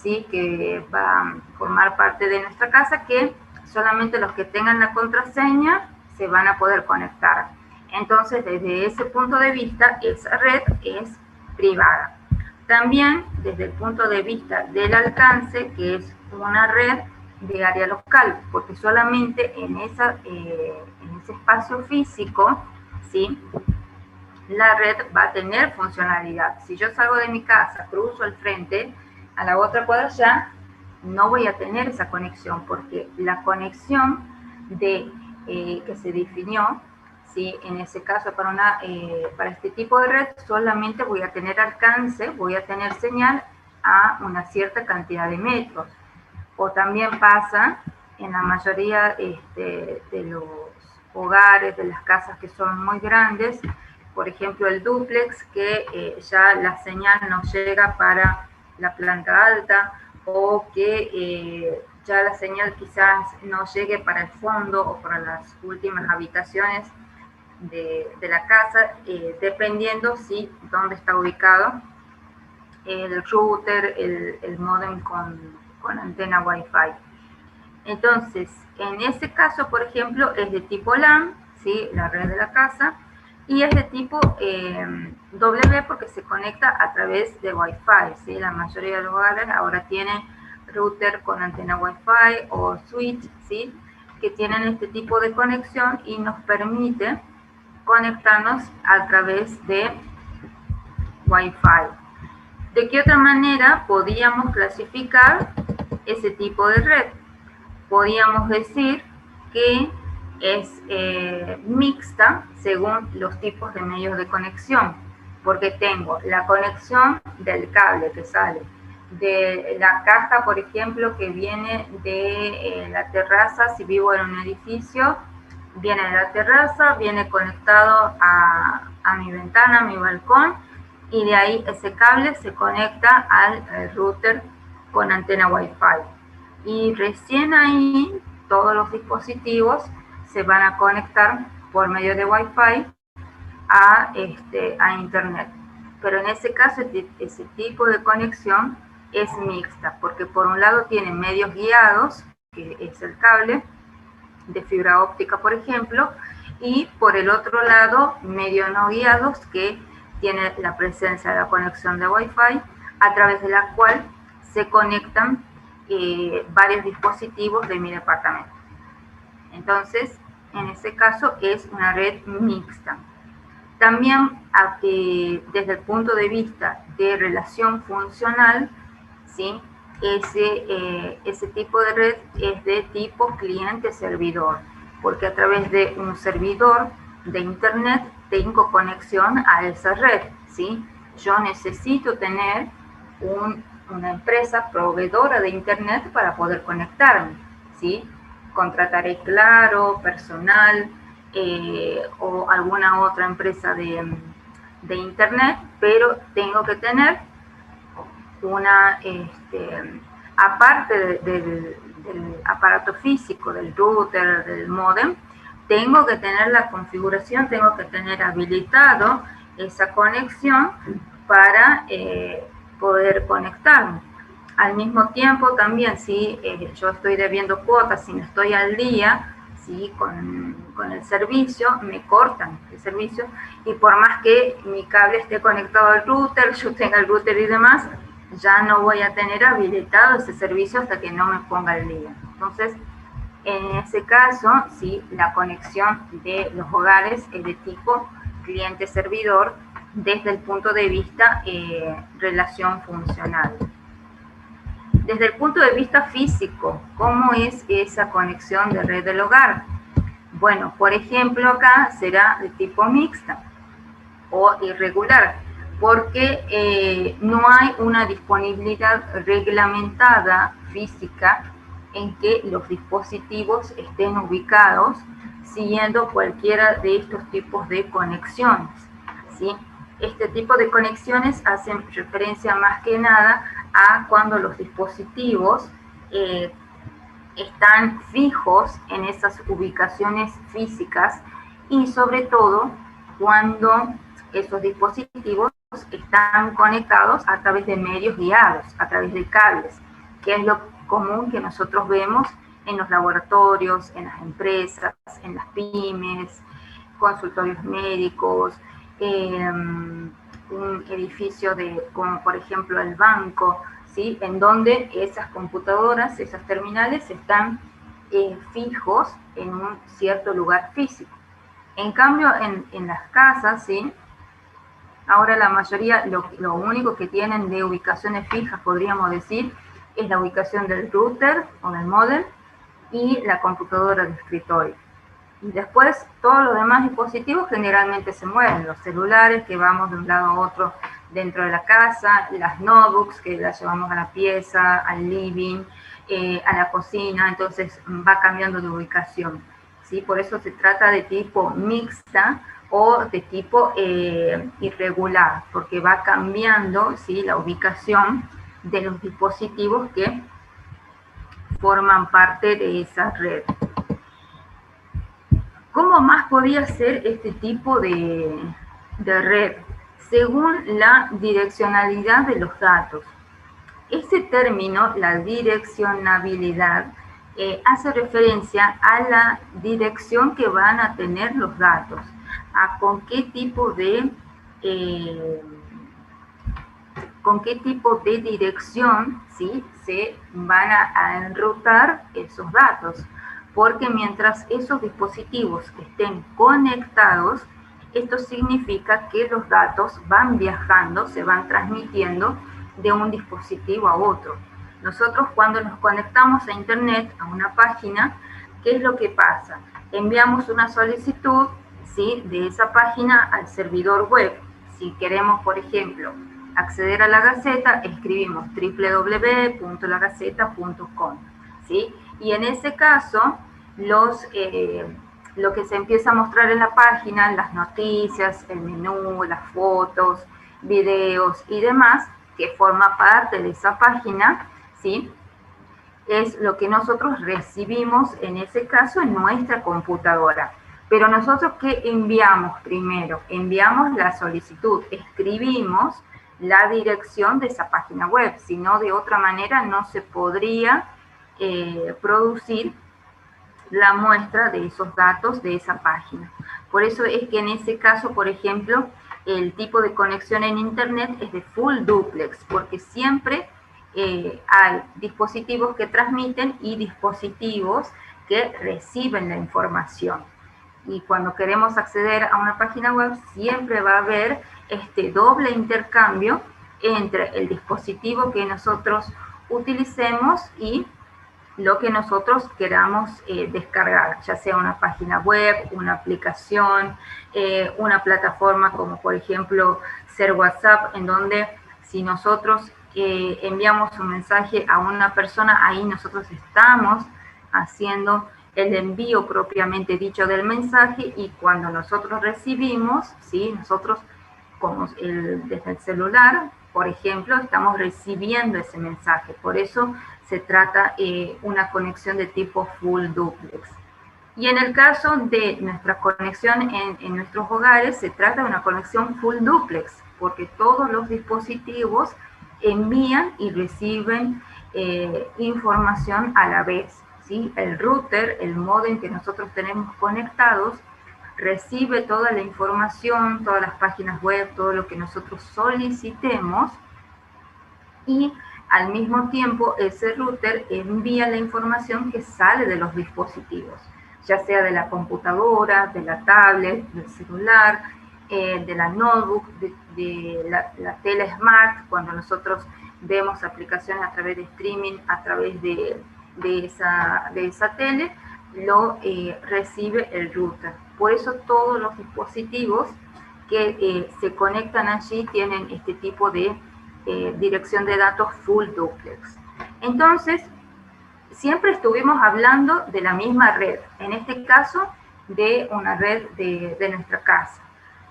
¿sí? Que va a formar parte de nuestra casa, que solamente los que tengan la contraseña se van a poder conectar. Entonces, desde ese punto de vista, esa red es privada. También, desde el punto de vista del alcance, que es una red de área local, porque solamente en ese espacio físico, ¿sí?, la red va a tener funcionalidad. Si yo salgo de mi casa, cruzo el frente a la otra cuadra ya, no voy a tener esa conexión, porque la conexión que se definió, ¿sí?, en ese caso para este tipo de red, solamente voy a tener alcance, voy a tener señal a una cierta cantidad de metros. O también pasa en la mayoría de los hogares, de las casas que son muy grandes, por ejemplo el dúplex, que ya la señal no llega para la planta alta, o que ya la señal quizás no llegue para el fondo o para las últimas habitaciones de la casa, dependiendo dónde está ubicado el router, el modem con antena Wi-Fi. Entonces, en ese caso, por ejemplo, es de tipo LAN, ¿sí?, la red de la casa, y es de tipo W porque se conecta a través de Wi-Fi, ¿sí? La mayoría de los hogares ahora tienen router con antena Wi-Fi o switch, ¿sí?, que tienen este tipo de conexión y nos permite conectarnos a través de Wi-Fi. ¿De qué otra manera podíamos clasificar ese tipo de red? Podríamos decir que es mixta según los tipos de medios de conexión, porque tengo la conexión del cable que sale de la caja, por ejemplo, que viene de la terraza. Si vivo en un edificio, viene de la terraza, viene conectado a mi ventana, a mi balcón, y de ahí ese cable se conecta al router con antena Wi-Fi. Y recién ahí todos los dispositivos se van a conectar por medio de Wi-Fi a Internet. Pero en ese caso, ese tipo de conexión es mixta, porque por un lado tiene medios guiados, que es el cable de fibra óptica, por ejemplo, y por el otro lado, medios no guiados, que tiene la presencia de la conexión de Wi-Fi, a través de la cual se conectan varios dispositivos de mi departamento. Entonces, en ese caso es una red mixta. También desde el punto de vista de relación funcional, ¿sí?, ese tipo de red es de tipo cliente-servidor, porque a través de un servidor de Internet tengo conexión a esa red, ¿sí? Yo necesito tener una empresa proveedora de Internet para poder conectarme, ¿sí? Contrataré Claro, Personal o alguna otra empresa de Internet, pero tengo que tener aparte del aparato físico, del router, del modem, tengo que tener la configuración, tengo que tener habilitado esa conexión para poder conectarme. Al mismo tiempo también, si yo estoy debiendo cuotas, si no estoy al día, ¿sí?, con el servicio, me cortan el servicio, y por más que mi cable esté conectado al router, yo tenga el router y demás, ya no voy a tener habilitado ese servicio hasta que no me ponga al día. Entonces, en ese caso, sí, la conexión de los hogares es de tipo cliente-servidor desde el punto de vista relación funcional. Desde el punto de vista físico, ¿cómo es esa conexión de red del hogar? Bueno, por ejemplo, acá será de tipo mixta o irregular, porque no hay una disponibilidad reglamentada física en que los dispositivos estén ubicados siguiendo cualquiera de estos tipos de conexiones, ¿sí? Este tipo de conexiones hacen referencia más que nada a cuando los dispositivos están fijos en esas ubicaciones físicas, y sobre todo cuando esos dispositivos están conectados a través de medios guiados, a través de cables. que es lo común que nosotros vemos en los laboratorios, en las empresas, en las pymes, consultorios médicos, un edificio como por ejemplo el banco, ¿sí? En donde esas computadoras, esas terminales están fijos en un cierto lugar físico. En cambio, en las casas, ¿sí? Ahora la mayoría, lo único que tienen de ubicaciones fijas, podríamos decir, es la ubicación del router o del módem y la computadora de escritorio. Y después todos los demás dispositivos generalmente se mueven, los celulares que vamos de un lado a otro dentro de la casa, las notebooks que las llevamos a la pieza, al living, a la cocina, entonces va cambiando de ubicación, ¿sí? Por eso se trata de tipo mixta o de tipo irregular, porque va cambiando, ¿sí?, la ubicación de los dispositivos que forman parte de esa red. ¿Cómo más podría ser este tipo de red? Según la direccionalidad de los datos. Este término, la direccionabilidad, hace referencia a la dirección que van a tener los datos, a con qué tipo de dirección, ¿sí?, se van a enrutar esos datos. Porque mientras esos dispositivos estén conectados, esto significa que los datos van viajando, se van transmitiendo de un dispositivo a otro. Nosotros cuando nos conectamos a internet, a una página, ¿qué es lo que pasa? Enviamos una solicitud, ¿sí?, de esa página al servidor web. Si queremos, por ejemplo, acceder a la Gaceta, escribimos www.lagaceta.com, ¿sí? Y en ese caso, lo que se empieza a mostrar en la página, las noticias, el menú, las fotos, videos y demás, que forma parte de esa página, ¿sí?, es lo que nosotros recibimos en ese caso en nuestra computadora. Pero nosotros, ¿qué enviamos primero? Enviamos la solicitud, escribimos la dirección de esa página web, si no, de otra manera no se podría producir la muestra de esos datos de esa página. Por eso es que en ese caso, por ejemplo, el tipo de conexión en internet es de full duplex, porque siempre hay dispositivos que transmiten y dispositivos que reciben la información. Y cuando queremos acceder a una página web, siempre va a haber este doble intercambio entre el dispositivo que nosotros utilicemos y lo que nosotros queramos descargar, ya sea una página web, una aplicación, una plataforma como por ejemplo ser WhatsApp, en donde si nosotros enviamos un mensaje a una persona, ahí nosotros estamos haciendo el envío propiamente dicho del mensaje, y cuando nosotros recibimos, ¿sí?, nosotros como desde el celular, por ejemplo, estamos recibiendo ese mensaje. Por eso se trata una conexión de tipo full duplex. Y en el caso de nuestra conexión en nuestros hogares, se trata de una conexión full duplex, porque todos los dispositivos envían y reciben información a la vez, ¿sí? El router, el módem que nosotros tenemos conectados, recibe toda la información, todas las páginas web, todo lo que nosotros solicitemos, y al mismo tiempo ese router envía la información que sale de los dispositivos, ya sea de la computadora, de la tablet, del celular, de la notebook, de la tele smart, cuando nosotros vemos aplicaciones a través de streaming, a través de esa tele, lo recibe el router. Por eso todos los dispositivos que se conectan allí tienen este tipo de dirección de datos full duplex. Entonces, siempre estuvimos hablando de la misma red, en este caso de una red de nuestra casa,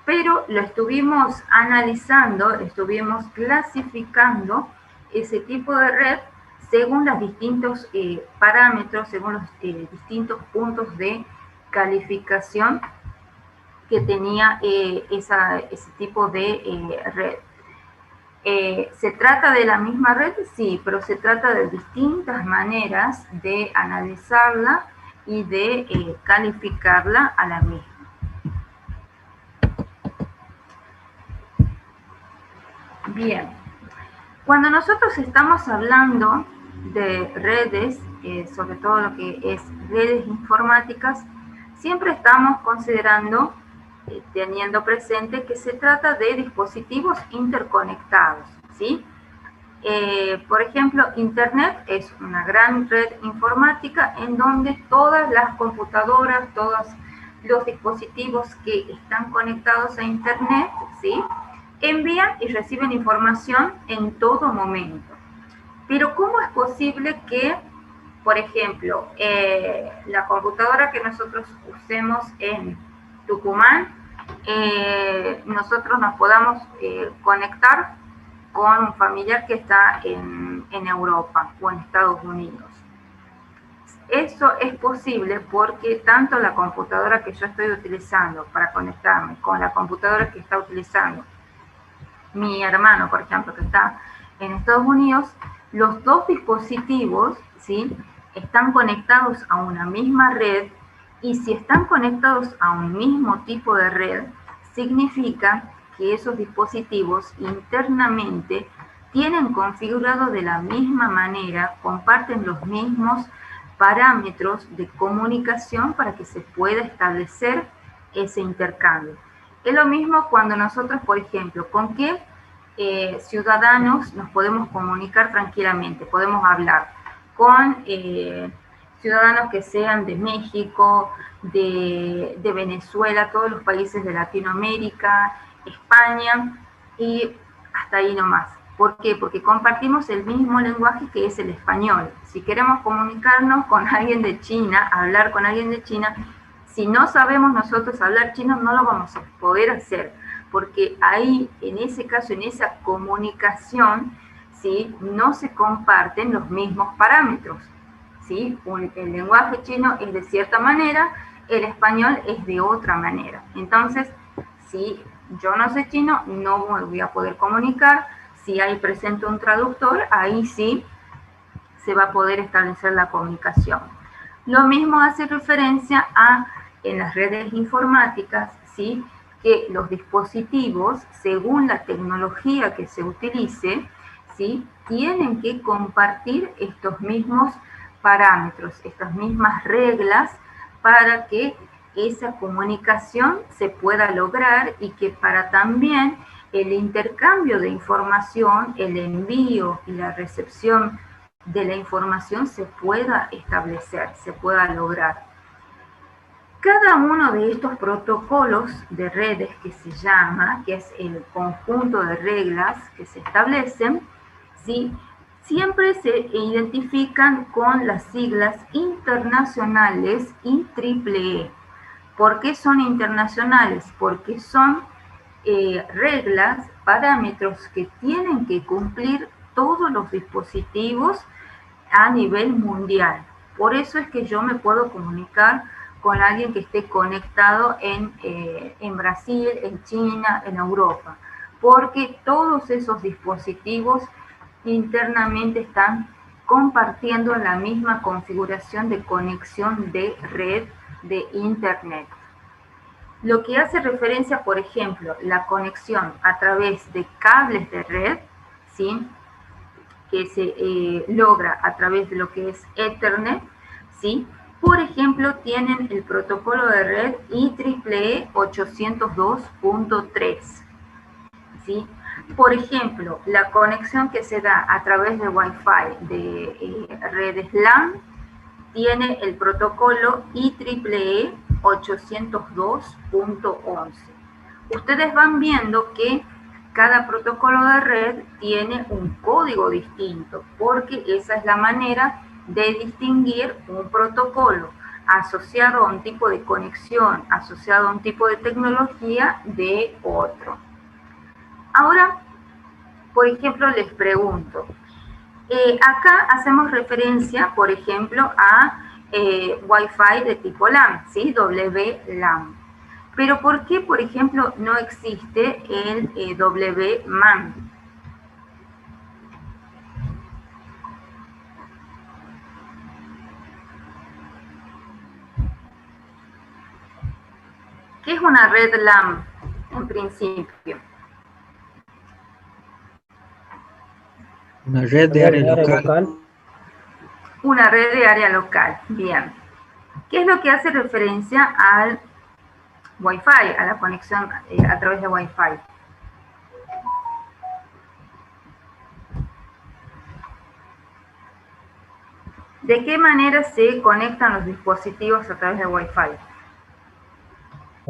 pero lo estuvimos analizando, estuvimos clasificando ese tipo de red según los distintos parámetros, según los distintos puntos de calificación que tenía ese tipo de red. ¿Se trata de la misma red? Sí, pero se trata de distintas maneras de analizarla y de calificarla a la misma. Bien, cuando nosotros estamos hablando de redes, sobre todo lo que es redes informáticas, siempre estamos considerando, teniendo presente que se trata de dispositivos interconectados, ¿sí? Por ejemplo, Internet es una gran red informática en donde todas las computadoras, todos los dispositivos que están conectados a Internet, ¿sí?, envían y reciben información en todo momento. Pero ¿cómo es posible que, por ejemplo, la computadora que nosotros usemos en Tucumán, nosotros nos podamos conectar con un familiar que está en Europa o en Estados Unidos? Eso es posible porque tanto la computadora que yo estoy utilizando para conectarme con la computadora que está utilizando mi hermano, por ejemplo, que está en Estados Unidos, los dos dispositivos, ¿sí?, están conectados a una misma red, y si están conectados a un mismo tipo de red, significa que esos dispositivos internamente tienen configurado de la misma manera, comparten los mismos parámetros de comunicación para que se pueda establecer ese intercambio. Es lo mismo cuando nosotros, por ejemplo, ¿con qué ciudadanos nos podemos comunicar tranquilamente? Podemos hablar con ciudadanos que sean de México, de Venezuela, todos los países de Latinoamérica, España, y hasta ahí nomás. ¿Por qué? Porque compartimos el mismo lenguaje, que es el español. Si queremos comunicarnos con alguien de China, hablar con alguien de China, si no sabemos nosotros hablar chino, no lo vamos a poder hacer, porque ahí, en ese caso, en esa comunicación, ¿sí?, no se comparten los mismos parámetros, ¿sí? El lenguaje chino es de cierta manera, el español es de otra manera. Entonces, si yo no sé chino, no me voy a poder comunicar. Si hay presente un traductor, ahí sí se va a poder establecer la comunicación. Lo mismo hace referencia a, en las redes informáticas, ¿sí?, que los dispositivos, según la tecnología que se utilice, ¿sí?, tienen que compartir estos mismos parámetros, estas mismas reglas, para que esa comunicación se pueda lograr, y que para también el intercambio de información, el envío y la recepción de la información se pueda establecer, se pueda lograr. Cada uno de estos protocolos de redes, que se llama, que es el conjunto de reglas que se establecen, ¿sí?, siempre se identifican con las siglas internacionales IEEE. ¿Por qué son internacionales? Porque son reglas, parámetros que tienen que cumplir todos los dispositivos a nivel mundial. Por eso es que yo me puedo comunicar con alguien que esté conectado en Brasil, en China, en Europa, porque todos esos dispositivos internamente están compartiendo la misma configuración de conexión de red de Internet. Lo que hace referencia, por ejemplo, la conexión a través de cables de red, ¿sí?, que se logra a través de lo que es Ethernet, ¿sí? Por ejemplo, tienen el protocolo de red IEEE 802.3, ¿sí? Por ejemplo, la conexión que se da a través de Wi-Fi de redes LAN tiene el protocolo IEEE 802.11. Ustedes van viendo que cada protocolo de red tiene un código distinto, porque esa es la manera de distinguir un protocolo asociado a un tipo de conexión, asociado a un tipo de tecnología, de otro. Ahora, por ejemplo, les pregunto, acá hacemos referencia, por ejemplo, a Wi-Fi de tipo LAN, ¿sí?, WLAN. Pero ¿por qué, por ejemplo, no existe el WMAN? ¿Qué es una red LAN en principio? Una red de área local. Una red de área local, bien. ¿Qué es lo que hace referencia al Wi-Fi, a la conexión a través de Wi-Fi? ¿De qué manera se conectan los dispositivos a través de Wi-Fi?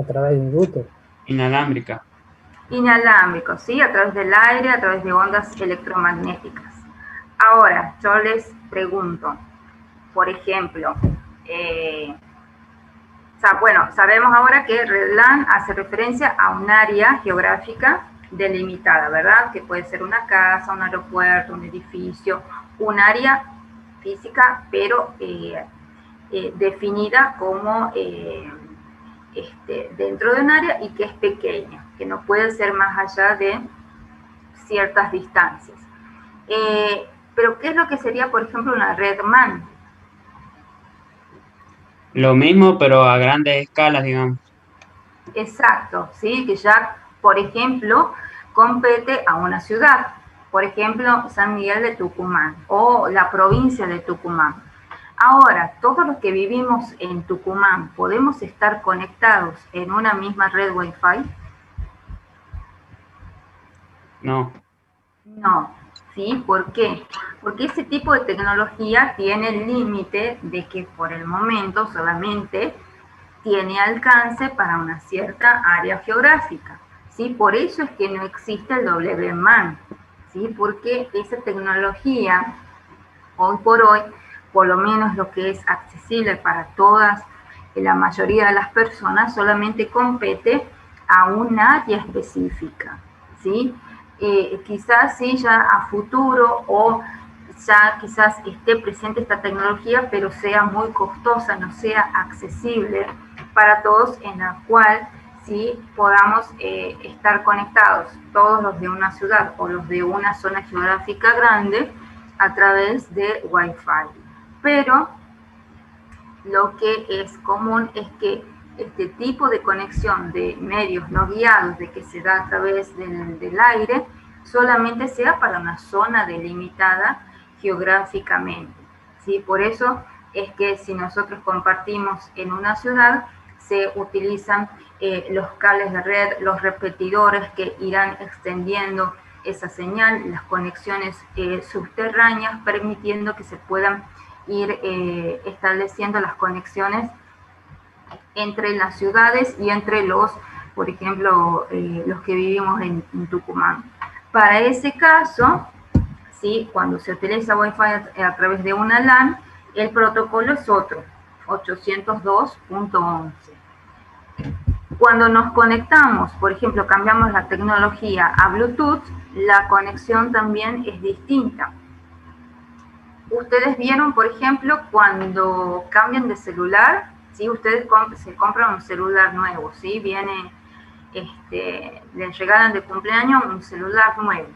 A través de un router. Inalámbrica. Inalámbrico, ¿sí? A través del aire, a través de ondas electromagnéticas. Ahora, yo les pregunto, por ejemplo, bueno, sabemos ahora que Red LAN hace referencia a un área geográfica delimitada, ¿verdad? Que puede ser una casa, un aeropuerto, un edificio, un área física, pero definida como dentro de un área y que es pequeña, que no puede ser más allá de ciertas distancias. Pero ¿qué es lo que sería, por ejemplo, una red MAN? Lo mismo, pero a grandes escalas, digamos. Exacto, ¿sí? Que ya, por ejemplo, compete a una ciudad, por ejemplo, San Miguel de Tucumán o la provincia de Tucumán. Ahora, todos los que vivimos en Tucumán, ¿podemos estar conectados en una misma red Wi-Fi? No. No, ¿sí? ¿Por qué? Porque ese tipo de tecnología tiene el límite de que por el momento solamente tiene alcance para una cierta área geográfica, ¿sí? Por eso es que no existe el WMAN, ¿sí? Porque esa tecnología, hoy por hoy, por lo menos lo que es accesible para todas, la mayoría de las personas, solamente compete a un área específica, ¿sí? Quizás sí ya a futuro o ya quizás esté presente esta tecnología, pero sea muy costosa, no sea accesible para todos, en la cual sí podamos estar conectados, todos los de una ciudad o los de una zona geográfica grande, a través de Wi-Fi. Pero lo que es común es que este tipo de conexión de medios no guiados, de que se da a través del aire, solamente sea para una zona delimitada geográficamente, ¿sí? Por eso es que si nosotros compartimos en una ciudad, se utilizan los cables de red, los repetidores que irán extendiendo esa señal, las conexiones subterráneas, permitiendo que se puedan ir estableciendo las conexiones entre las ciudades y entre los, por ejemplo, los que vivimos en Tucumán. Para ese caso, ¿sí? Cuando se utiliza Wi-Fi a través de una LAN, el protocolo es otro, 802.11. Cuando nos conectamos, por ejemplo, cambiamos la tecnología a Bluetooth, la conexión también es distinta. Ustedes vieron, por ejemplo, cuando cambian de celular, ¿sí? Ustedes se compran un celular nuevo, ¿sí? Viene, les regalan de cumpleaños un celular nuevo.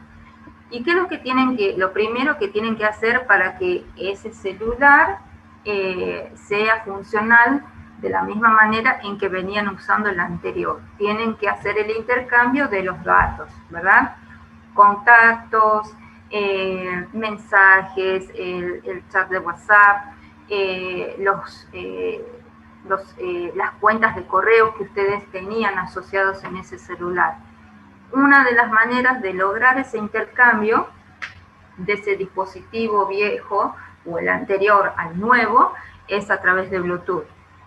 ¿Y qué es lo que lo primero que tienen que hacer para que ese celular sea funcional de la misma manera en que venían usando el anterior? Tienen que hacer el intercambio de los datos, ¿verdad? Contactos, mensajes, el chat de WhatsApp, las cuentas de correo que ustedes tenían asociados en ese celular. Una de las maneras de lograr ese intercambio de ese dispositivo viejo o el anterior al nuevo es a través de Bluetooth,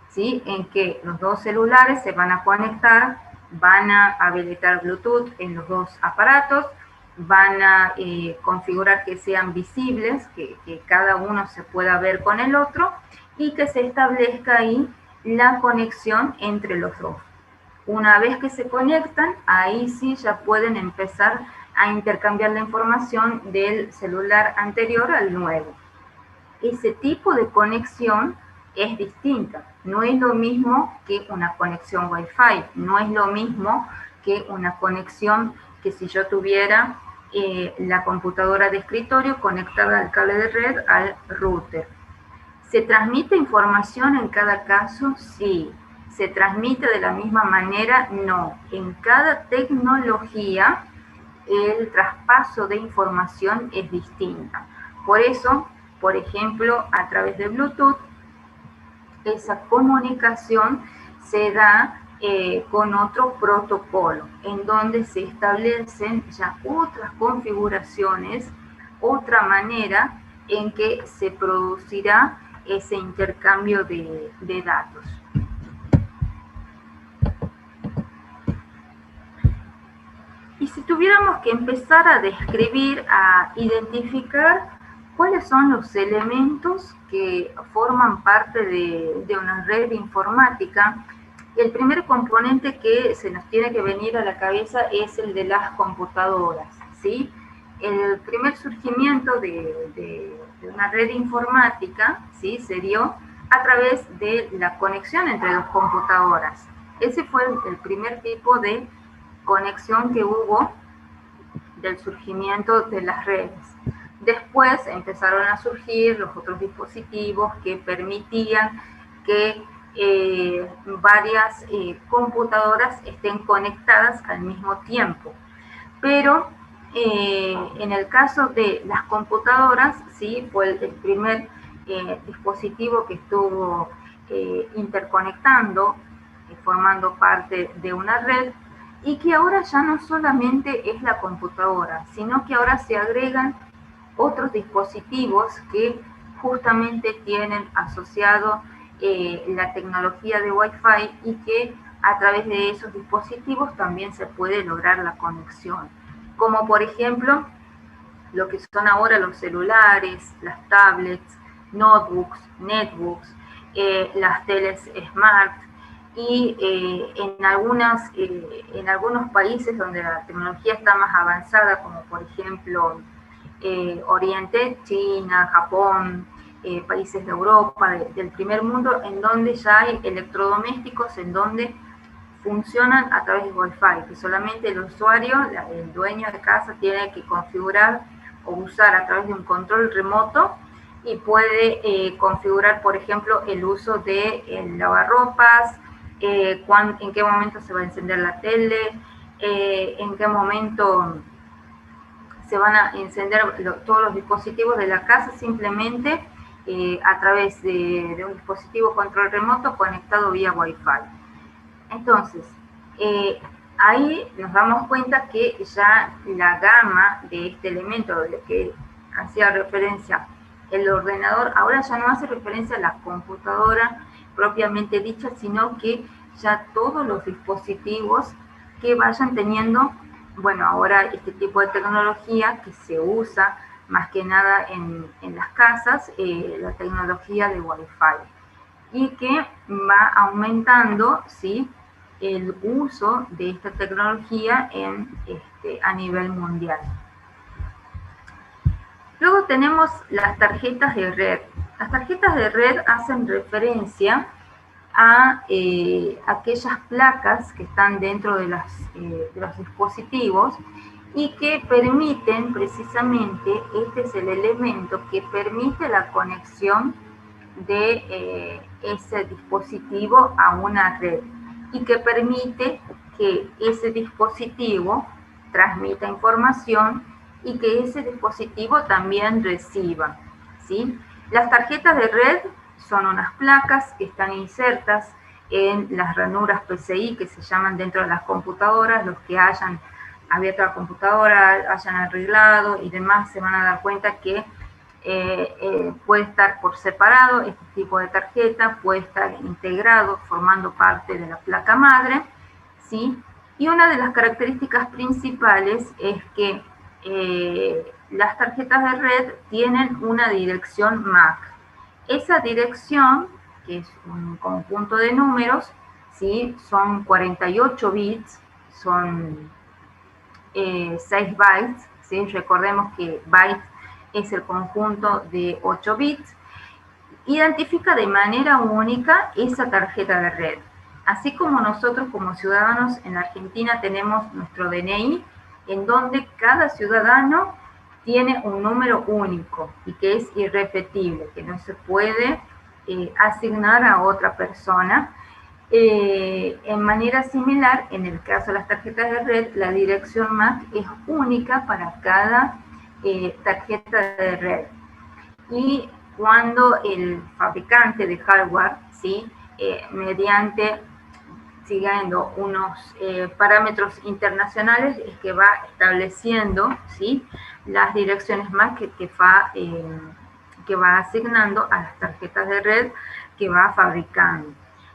¿sí? En que los dos celulares se van a conectar, van a habilitar Bluetooth en los dos aparatos, van a configurar que sean visibles, que cada uno se pueda ver con el otro y que se establezca ahí la conexión entre los dos. Una vez que se conectan, ahí sí ya pueden empezar a intercambiar la información del celular anterior al nuevo. Ese tipo de conexión es distinta. No es lo mismo que una conexión Wi-Fi, no es lo mismo que una conexión que si yo tuviera la computadora de escritorio conectada al cable de red al router. ¿Se transmite información en cada caso? Sí. ¿Se transmite de la misma manera? No. En cada tecnología el traspaso de información es distinta. Por eso, por ejemplo, a través de Bluetooth, esa comunicación se da con otro protocolo, en donde se establecen ya otras configuraciones, otra manera en que se producirá ese intercambio de datos. Y si tuviéramos que empezar a describir, a identificar cuáles son los elementos que forman parte de una red informática, el primer componente que se nos tiene que venir a la cabeza es el de las computadoras, ¿sí? El primer surgimiento de una red informática, ¿sí?, se dio a través de la conexión entre dos computadoras. Ese fue el primer tipo de conexión que hubo del surgimiento de las redes. Después empezaron a surgir los otros dispositivos que permitían que varias computadoras estén conectadas al mismo tiempo. Pero en el caso de las computadoras, sí, fue el primer dispositivo que estuvo interconectando, formando parte de una red, y que ahora ya no solamente es la computadora, sino que ahora se agregan otros dispositivos que justamente tienen asociado la tecnología de Wi-Fi, y que a través de esos dispositivos también se puede lograr la conexión, como por ejemplo lo que son ahora los celulares, las tablets, notebooks, netbooks, las teles smart, y en algunos países donde la tecnología está más avanzada, como por ejemplo Oriente, China, Japón, países de Europa, del primer mundo, en donde ya hay electrodomésticos en donde funcionan a través de Wi-Fi, que solamente el usuario, el dueño de casa, tiene que configurar o usar a través de un control remoto, y puede configurar, por ejemplo, el uso de lavarropas, en qué momento se va a encender la tele, en qué momento se van a encender todos los dispositivos de la casa, simplemente a través de un dispositivo control remoto conectado vía Wi-Fi. Entonces, ahí nos damos cuenta que ya la gama de este elemento, de que hacía referencia el ordenador, ahora ya no hace referencia a la computadora propiamente dicha, sino que ya todos los dispositivos que vayan teniendo, bueno, ahora este tipo de tecnología que se usa más que nada en las casas, la tecnología de Wi-Fi, y que va aumentando, ¿sí?, el uso de esta tecnología a nivel mundial. Luego tenemos las tarjetas de red. Las tarjetas de red hacen referencia a aquellas placas que están dentro de los dispositivos, y que permiten precisamente, este es el elemento que permite la conexión de ese dispositivo a una red, y que permite que ese dispositivo transmita información y que ese dispositivo también reciba, ¿sí? Las tarjetas de red son unas placas que están insertas en las ranuras PCI, que se llaman dentro de las computadoras. Los que hayan abierto la computadora, hayan arreglado y demás, se van a dar cuenta que puede estar por separado este tipo de tarjeta, puede estar integrado formando parte de la placa madre, ¿sí? Y una de las características principales es que las tarjetas de red tienen una dirección MAC. Esa dirección, que es un conjunto de números, ¿sí?, son 48 bits, son 6 bytes, ¿sí? Recordemos que byte es el conjunto de 8 bits, identifica de manera única esa tarjeta de red. Así como nosotros como ciudadanos en Argentina tenemos nuestro DNI, en donde cada ciudadano tiene un número único y que es irrepetible, que no se puede asignar a otra persona. En manera similar, en el caso de las tarjetas de red, la dirección MAC es única para cada tarjeta de red. Y cuando el fabricante de hardware, ¿sí? Mediante siguiendo unos parámetros internacionales, es que va estableciendo, ¿sí? Las direcciones MAC que va asignando a las tarjetas de red que va fabricando,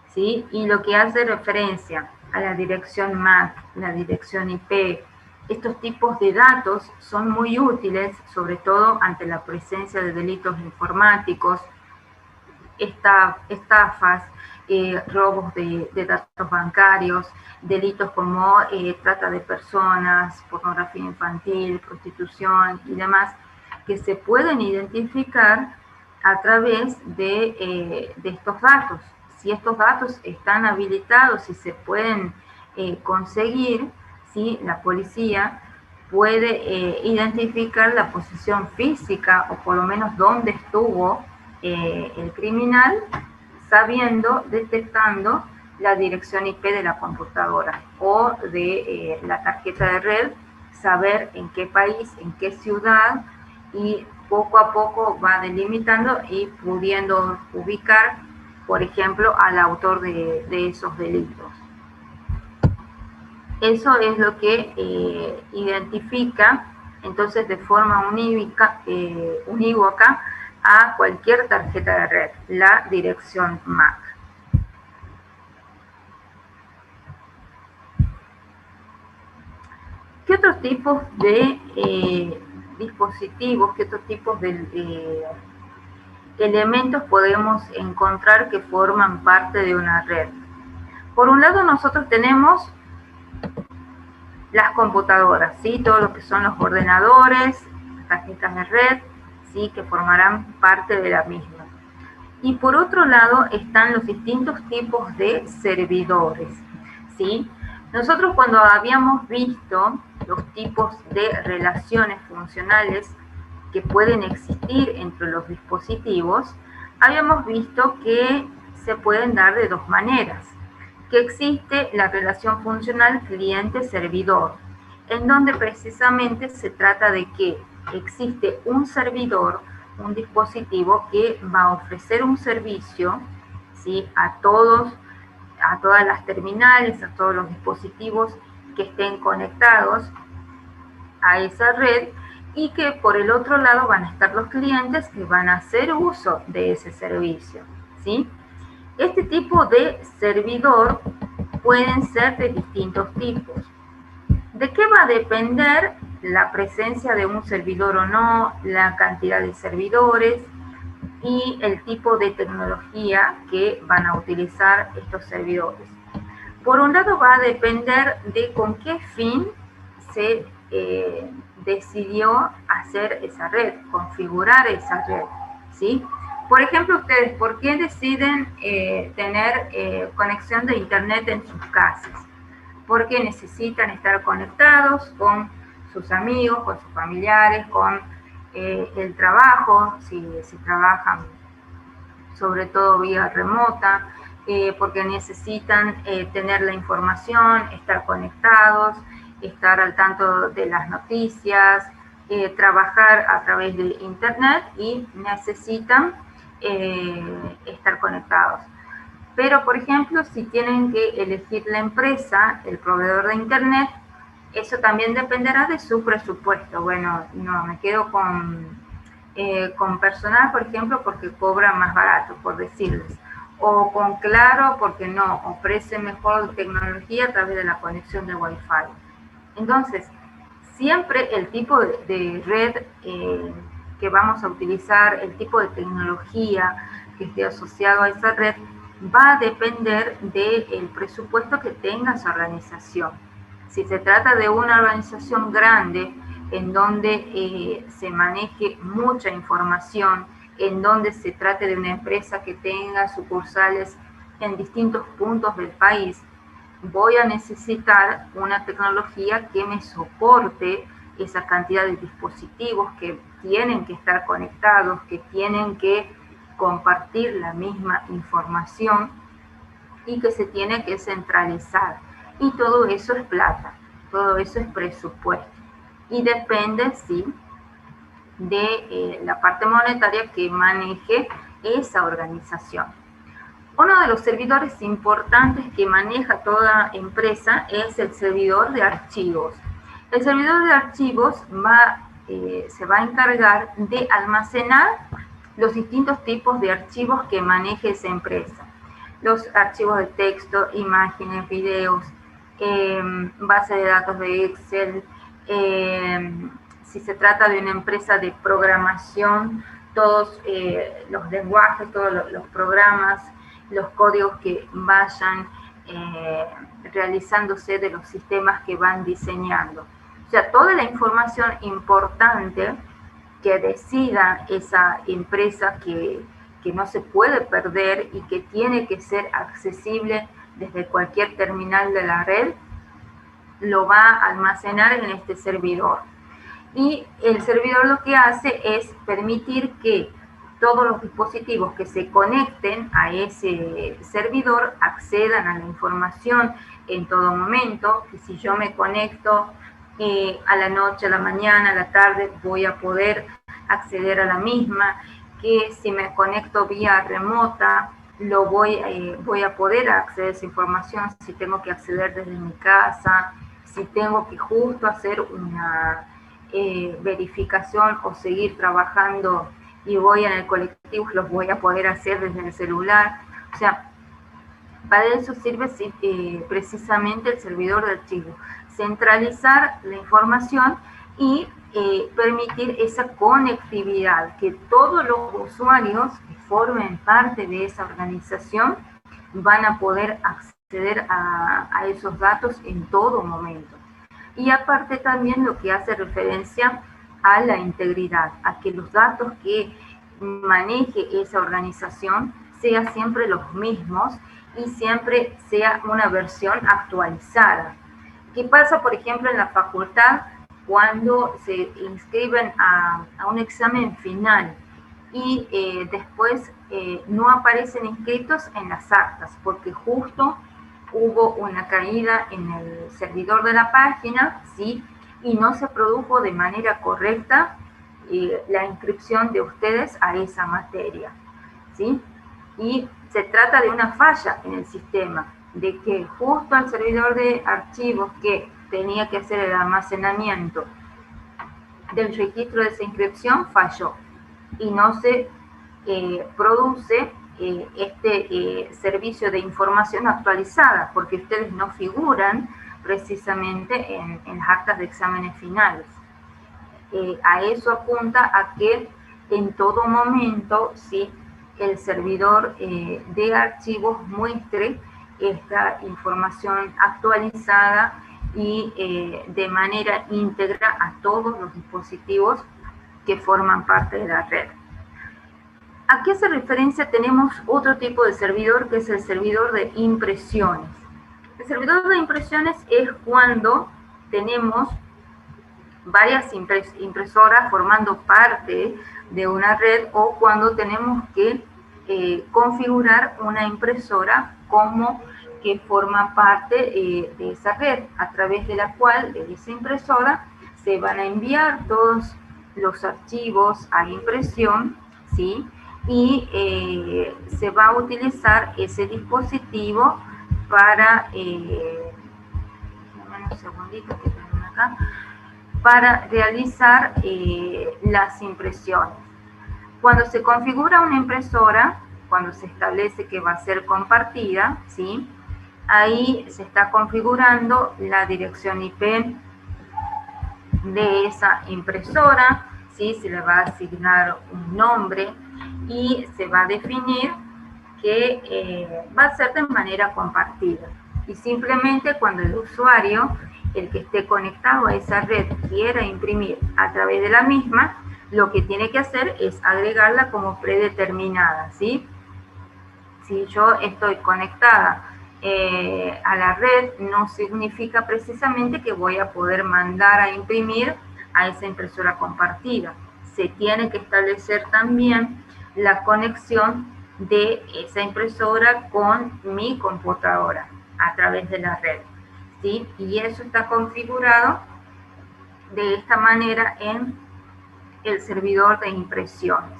¿sí? Y lo que hace referencia a la dirección MAC, la dirección IP, estos tipos de datos son muy útiles, sobre todo ante la presencia de delitos informáticos, estafas, robos de datos bancarios, delitos como trata de personas, pornografía infantil, prostitución y demás, que se pueden identificar a través de estos datos. Si estos datos están habilitados y se pueden conseguir, ¿sí? La policía puede identificar la posición física o por lo menos dónde estuvo el criminal, sabiendo, detectando la dirección IP de la computadora o de la tarjeta de red, saber en qué país, en qué ciudad, y poco a poco va delimitando y pudiendo ubicar, por ejemplo, al autor de esos delitos. Eso es lo que identifica entonces de forma unívoca a cualquier tarjeta de red, la dirección MAC. ¿Qué otros tipos de dispositivos, qué otros tipos de elementos podemos encontrar que forman parte de una red? Por un lado, nosotros tenemos las computadoras, ¿sí? Todo lo que son los ordenadores, tarjetas de red, ¿sí? Que formarán parte de la misma. Y por otro lado están los distintos tipos de servidores, ¿sí? Nosotros cuando habíamos visto los tipos de relaciones funcionales que pueden existir entre los dispositivos, habíamos visto que se pueden dar de dos maneras. Que existe la relación funcional cliente-servidor, en donde precisamente se trata de que existe un servidor, un dispositivo que va a ofrecer un servicio, ¿sí? a todas las terminales, a todos los dispositivos que estén conectados a esa red, y que por el otro lado van a estar los clientes que van a hacer uso de ese servicio, ¿sí? Este tipo de servidor pueden ser de distintos tipos. ¿De qué va a depender la presencia de un servidor o no, la cantidad de servidores y el tipo de tecnología que van a utilizar estos servidores? Por un lado va a depender de con qué fin se decidió hacer esa red, configurar esa red, ¿sí? Por ejemplo, ustedes, ¿por qué deciden tener conexión de internet en sus casas? Porque necesitan estar conectados con sus amigos, con sus familiares, con el trabajo, si trabajan sobre todo vía remota, porque necesitan tener la información, estar conectados, estar al tanto de las noticias, trabajar a través de internet y necesitan estar conectados. Pero, por ejemplo, si tienen que elegir la empresa, el proveedor de internet, eso también dependerá de su presupuesto. Bueno, no, me quedo con personal, por ejemplo, porque cobra más barato, por decirles. O con Claro, porque no, ofrece mejor tecnología a través de la conexión de Wi-Fi. Entonces, siempre el tipo de red que vamos a utilizar, el tipo de tecnología que esté asociado a esa red, va a depender del presupuesto que tenga su organización. Si se trata de una organización grande, en donde se maneje mucha información, en donde se trate de una empresa que tenga sucursales en distintos puntos del país, voy a necesitar una tecnología que me soporte esa cantidad de dispositivos que tienen que estar conectados, que tienen que compartir la misma información, y que se tiene que centralizar. Y todo eso es plata, todo eso es presupuesto. Y depende, sí, de la parte monetaria que maneje esa organización. Uno de los servidores importantes que maneja toda empresa es el servidor de archivos. El servidor de archivos se va a encargar de almacenar los distintos tipos de archivos que maneje esa empresa. Los archivos de texto, imágenes, videos, base de datos de Excel, si se trata de una empresa de programación, todos los lenguajes, todos los programas, los códigos que vayan realizándose de los sistemas que van diseñando. O sea, toda la información importante que decida esa empresa que no se puede perder y que tiene que ser accesible desde cualquier terminal de la red, lo va a almacenar en este servidor. Y el servidor lo que hace es permitir que todos los dispositivos que se conecten a ese servidor accedan a la información en todo momento, que si yo me conecto a la noche, a la mañana, a la tarde, voy a poder acceder a la misma, que si me conecto vía remota, voy a poder acceder a esa información si tengo que acceder desde mi casa, si tengo que justo hacer una verificación o seguir trabajando y voy en el colectivo, los voy a poder hacer desde el celular. O sea, para eso sirve precisamente el servidor de archivos, centralizar la información y permitir esa conectividad, que todos los usuarios que formen parte de esa organización van a poder acceder a esos datos en todo momento. Y aparte también lo que hace referencia a la integridad, a que los datos que maneje esa organización sean siempre los mismos y siempre sea una versión actualizada. ¿Qué pasa, por ejemplo, en la facultad cuando se inscriben a un examen final y después no aparecen inscritos en las actas porque justo hubo una caída en el servidor de la página, ¿sí? Y no se produjo de manera correcta la inscripción de ustedes a esa materia, ¿sí? Y se trata de una falla en el sistema, de que justo el servidor de archivos que tenía que hacer el almacenamiento del registro de esa inscripción falló y no se produce este servicio de información actualizada, porque ustedes no figuran precisamente en las actas de exámenes finales. A eso apunta a que en todo momento, ¿sí?, el servidor de archivos muestre esta información actualizada y de manera íntegra a todos los dispositivos que forman parte de la red. ¿A qué hace referencia? Tenemos otro tipo de servidor que es el servidor de impresiones. El servidor de impresiones es cuando tenemos varias impresoras formando parte de una red o cuando tenemos que configurar una impresora como que forma parte de esa red, a través de la cual de esa impresora se van a enviar todos los archivos a impresión, ¿sí? Y se va a utilizar ese dispositivo para, un segundito que tengo acá, para realizar las impresiones. Cuando se configura una impresora, cuando se establece que va a ser compartida, ¿sí?, ahí se está configurando la dirección IP de esa impresora, ¿sí?, se le va a asignar un nombre y se va a definir que va a ser de manera compartida. Y simplemente cuando el usuario, el que esté conectado a esa red, quiera imprimir a través de la misma, lo que tiene que hacer es agregarla como predeterminada, ¿sí? Si yo estoy conectada a la red, no significa precisamente que voy a poder mandar a imprimir a esa impresora compartida. Se tiene que establecer también la conexión de esa impresora con mi computadora a través de la red, ¿sí? Y eso está configurado de esta manera en el servidor de impresiones.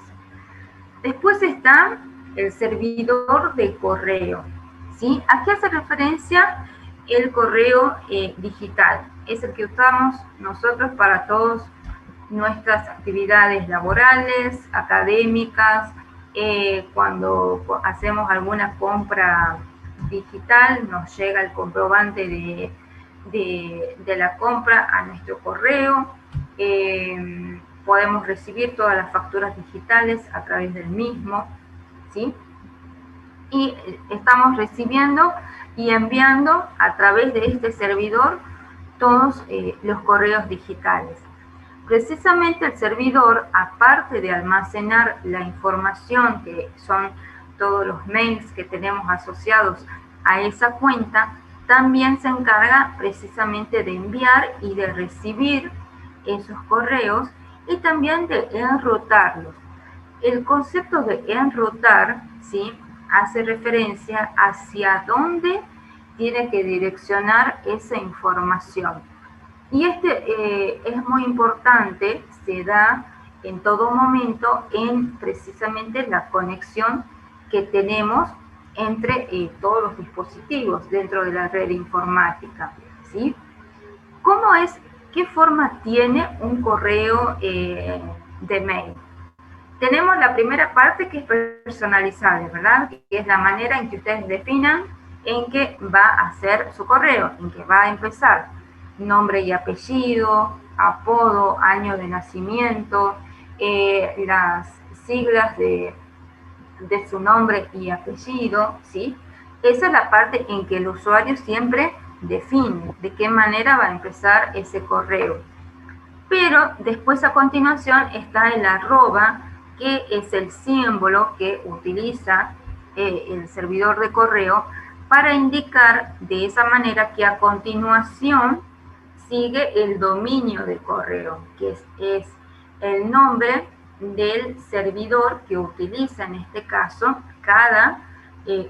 Después está el servidor de correo, ¿sí? ¿A qué hace referencia el correo digital? Es el que usamos nosotros para todas nuestras actividades laborales, académicas, cuando hacemos alguna compra digital, nos llega el comprobante de la compra a nuestro correo. Podemos recibir todas las facturas digitales a través del mismo, ¿sí? Y estamos recibiendo y enviando a través de este servidor todos los correos digitales. Precisamente el servidor, aparte de almacenar la información, que son todos los mails que tenemos asociados a esa cuenta, también se encarga precisamente de enviar y de recibir esos correos y también de enrutarlos. El concepto de enrutar, ¿sí?, hace referencia hacia dónde tiene que direccionar esa información. Y es muy importante, se da en todo momento en precisamente la conexión que tenemos entre todos los dispositivos dentro de la red informática, ¿sí? ¿Cómo es, qué forma tiene un correo de mail? Tenemos la primera parte que es personalizable, ¿verdad? Que es la manera en que ustedes definan en qué va a ser su correo, en qué va a empezar. Nombre y apellido, apodo, año de nacimiento, las siglas de su nombre y apellido, ¿sí? Esa es la parte en que el usuario siempre define de qué manera va a empezar ese correo. Pero después a continuación está el arroba, que es el símbolo que utiliza el servidor de correo para indicar de esa manera que a continuación sigue el dominio de correo, que es el nombre del servidor que utiliza en este caso cada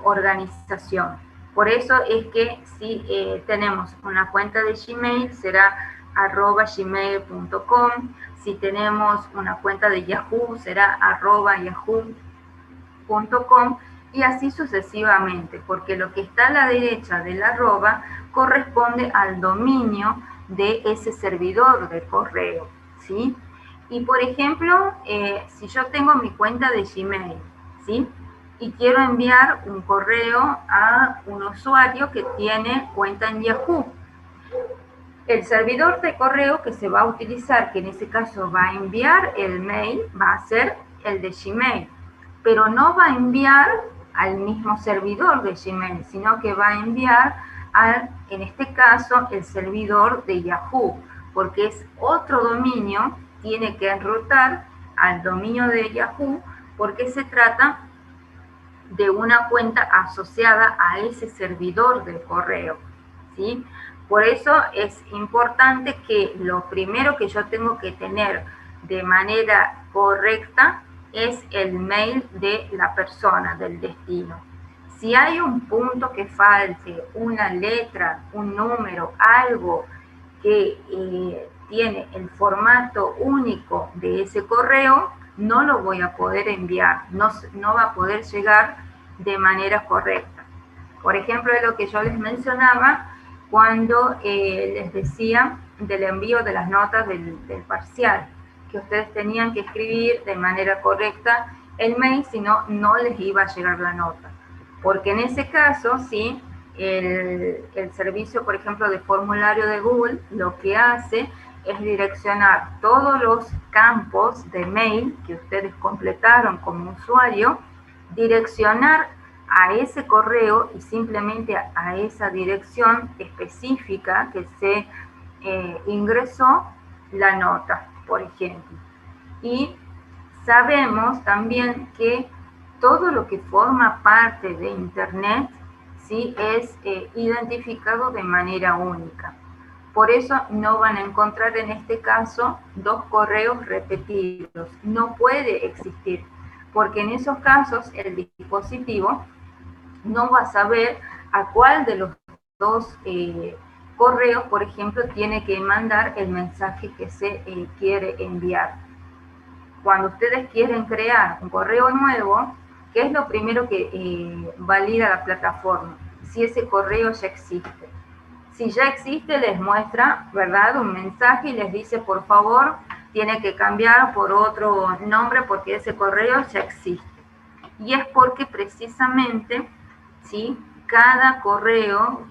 organización. Por eso es que si tenemos una cuenta de Gmail será @gmail.com, si tenemos una cuenta de Yahoo será @yahoo.com y así sucesivamente, porque lo que está a la derecha del arroba corresponde al dominio de ese servidor de correo, ¿sí? Y por ejemplo, si yo tengo mi cuenta de Gmail, ¿sí?, y quiero enviar un correo a un usuario que tiene cuenta en Yahoo, el servidor de correo que se va a utilizar, que en ese caso va a enviar el mail, va a ser el de Gmail, pero no va a enviar al mismo servidor de Gmail, sino que va a enviar en este caso, el servidor de Yahoo, porque es otro dominio, tiene que enrutar al dominio de Yahoo, porque se trata de una cuenta asociada a ese servidor del correo, ¿sí? Por eso es importante que lo primero que yo tengo que tener de manera correcta es el mail de la persona, del destino. Si hay un punto que falte, una letra, un número, algo que tiene el formato único de ese correo, no lo voy a poder enviar, no va a poder llegar de manera correcta. Por ejemplo, es lo que yo les mencionaba cuando les decía del envío de las notas del parcial, que ustedes tenían que escribir de manera correcta el mail, si no, no les iba a llegar la nota. Porque en ese caso, sí, el servicio, por ejemplo, de formulario de Google, lo que hace es direccionar todos los campos de mail que ustedes completaron como usuario, direccionar a ese correo y simplemente a esa dirección específica que se ingresó la nota, por ejemplo. Y sabemos también que todo lo que forma parte de Internet, ¿sí?, es identificado de manera única. Por eso no van a encontrar en este caso dos correos repetidos. No puede existir, porque en esos casos el dispositivo no va a saber a cuál de los dos correos, por ejemplo, tiene que mandar el mensaje que se quiere enviar. Cuando ustedes quieren crear un correo nuevo, ¿qué es lo primero que valida la plataforma? Si ese correo ya existe. Si ya existe, les muestra, ¿verdad?, un mensaje y les dice, por favor, tiene que cambiar por otro nombre porque ese correo ya existe. Y es porque precisamente, ¿sí?, cada correo,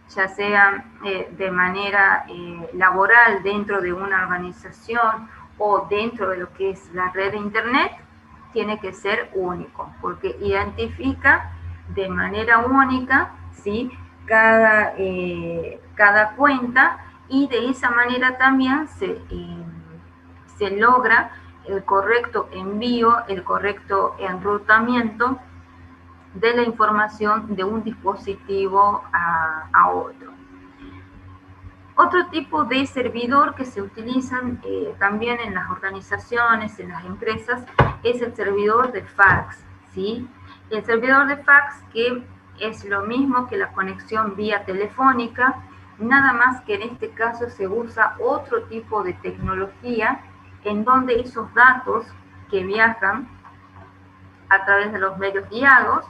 ya sea de manera laboral dentro de una organización o dentro de lo que es la red de Internet, tiene que ser único, porque identifica de manera única, ¿sí?, cada cuenta, y de esa manera también se logra el correcto envío, el correcto enrutamiento de la información de un dispositivo a otro. Otro tipo de servidor que se utilizan también en las organizaciones, en las empresas, es el servidor de fax, ¿sí? El servidor de fax, que es lo mismo que la conexión vía telefónica, nada más que en este caso se usa otro tipo de tecnología en donde esos datos que viajan a través de los medios guiados,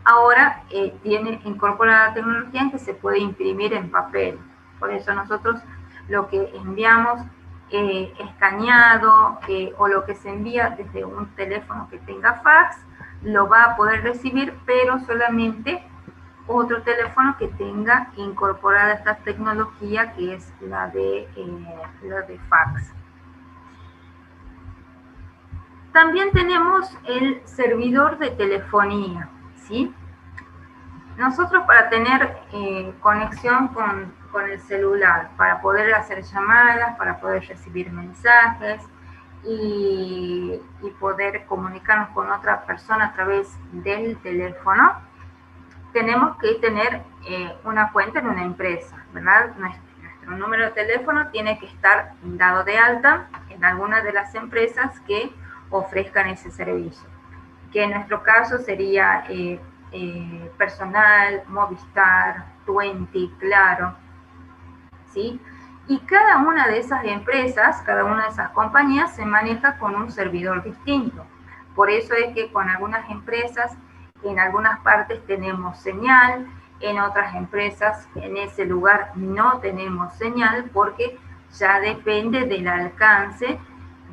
ahora tiene incorporada la tecnología en que se puede imprimir en papel. Por eso nosotros lo que enviamos escaneado o lo que se envía desde un teléfono que tenga fax, lo va a poder recibir, pero solamente otro teléfono que tenga incorporada esta tecnología, que es la de fax. También tenemos el servidor de telefonía, ¿sí? Nosotros, para tener conexión con el celular, para poder hacer llamadas, para poder recibir mensajes y poder comunicarnos con otra persona a través del teléfono, tenemos que tener una cuenta en una empresa, ¿verdad? Nuestro número de teléfono tiene que estar dado de alta en alguna de las empresas que ofrezcan ese servicio, que en nuestro caso sería Personal, Movistar, Tuenti, Claro, ¿sí? Y cada una de esas empresas, cada una de esas compañías se maneja con un servidor distinto. Por eso es que con algunas empresas, en algunas partes tenemos señal, en otras empresas en ese lugar no tenemos señal, porque ya depende del alcance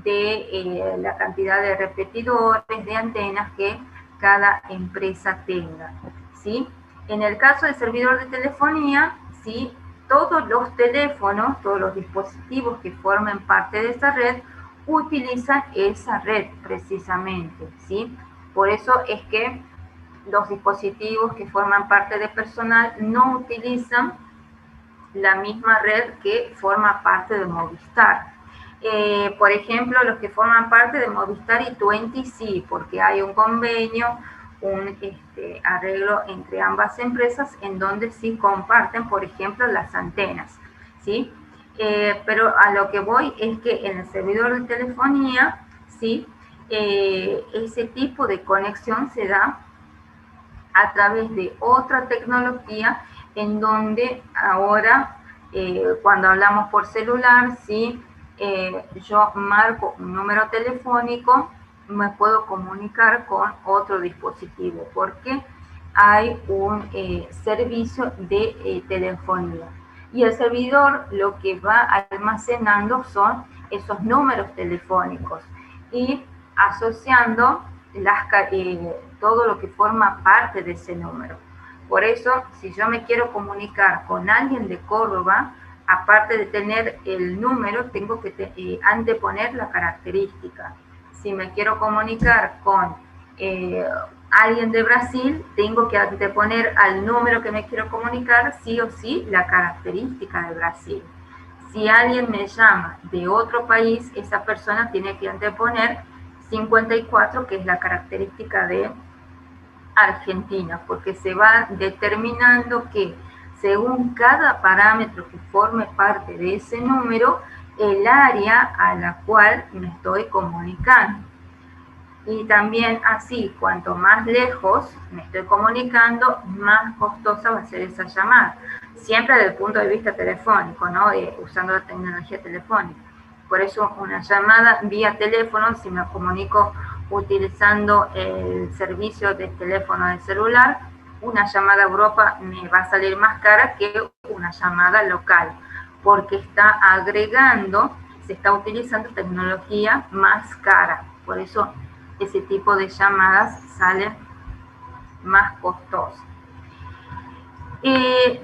de la cantidad de repetidores, de antenas que cada empresa tenga, ¿sí? En el caso del servidor de telefonía, ¿sí?, todos los teléfonos, todos los dispositivos que formen parte de esa red utilizan esa red precisamente, ¿sí? Por eso es que los dispositivos que forman parte de Personal no utilizan la misma red que forma parte de Movistar. Por ejemplo, los que forman parte de Movistar y Tuenti sí, porque hay un convenio, un arreglo entre ambas empresas en donde sí comparten, por ejemplo, las antenas, ¿sí? Pero a lo que voy es que en el servidor de telefonía, ¿sí?, ese tipo de conexión se da a través de otra tecnología, en donde ahora, cuando hablamos por celular, ¿sí?, yo marco un número telefónico, me puedo comunicar con otro dispositivo, porque hay un servicio de telefonía. Y el servidor lo que va almacenando son esos números telefónicos y asociando todo lo que forma parte de ese número. Por eso, si yo me quiero comunicar con alguien de Córdoba, aparte de tener el número, tengo que anteponer la característica. Si me quiero comunicar con alguien de Brasil, tengo que anteponer al número que me quiero comunicar, sí o sí, la característica de Brasil. Si alguien me llama de otro país, esa persona tiene que anteponer 54, que es la característica de Argentina, porque se va determinando que según cada parámetro que forme parte de ese número, el área a la cual me estoy comunicando. Y también así, cuanto más lejos me estoy comunicando, más costosa va a ser esa llamada. Siempre desde el punto de vista telefónico, ¿no? Usando la tecnología telefónica. Por eso una llamada vía teléfono, si me comunico utilizando el servicio de teléfono de celular, una llamada a Europa me va a salir más cara que una llamada local, porque está agregando, se está utilizando tecnología más cara. Por eso ese tipo de llamadas salen más costosas.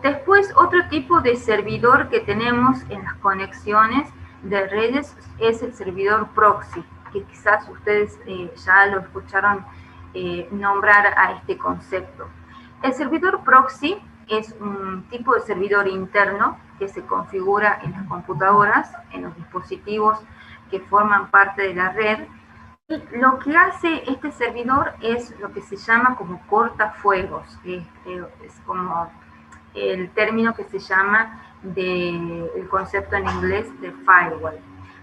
Después, otro tipo de servidor que tenemos en las conexiones de redes es el servidor proxy, que quizás ustedes ya lo escucharon nombrar a este concepto. El servidor proxy es un tipo de servidor interno que se configura en las computadoras, en los dispositivos que forman parte de la red. Y lo que hace este servidor es lo que se llama como cortafuegos, es como el término que se llama el concepto en inglés de firewall.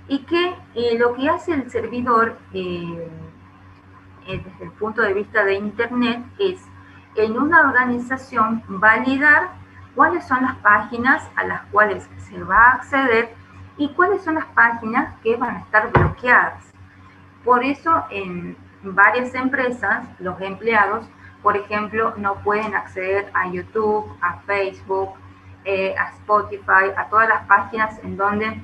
Y que lo que hace el servidor desde el punto de vista de Internet es, en una organización, validar cuáles son las páginas a las cuales se va a acceder y cuáles son las páginas que van a estar bloqueadas. Por eso, en varias empresas, los empleados, por ejemplo, no pueden acceder a YouTube, a Facebook, a Spotify, a todas las páginas en donde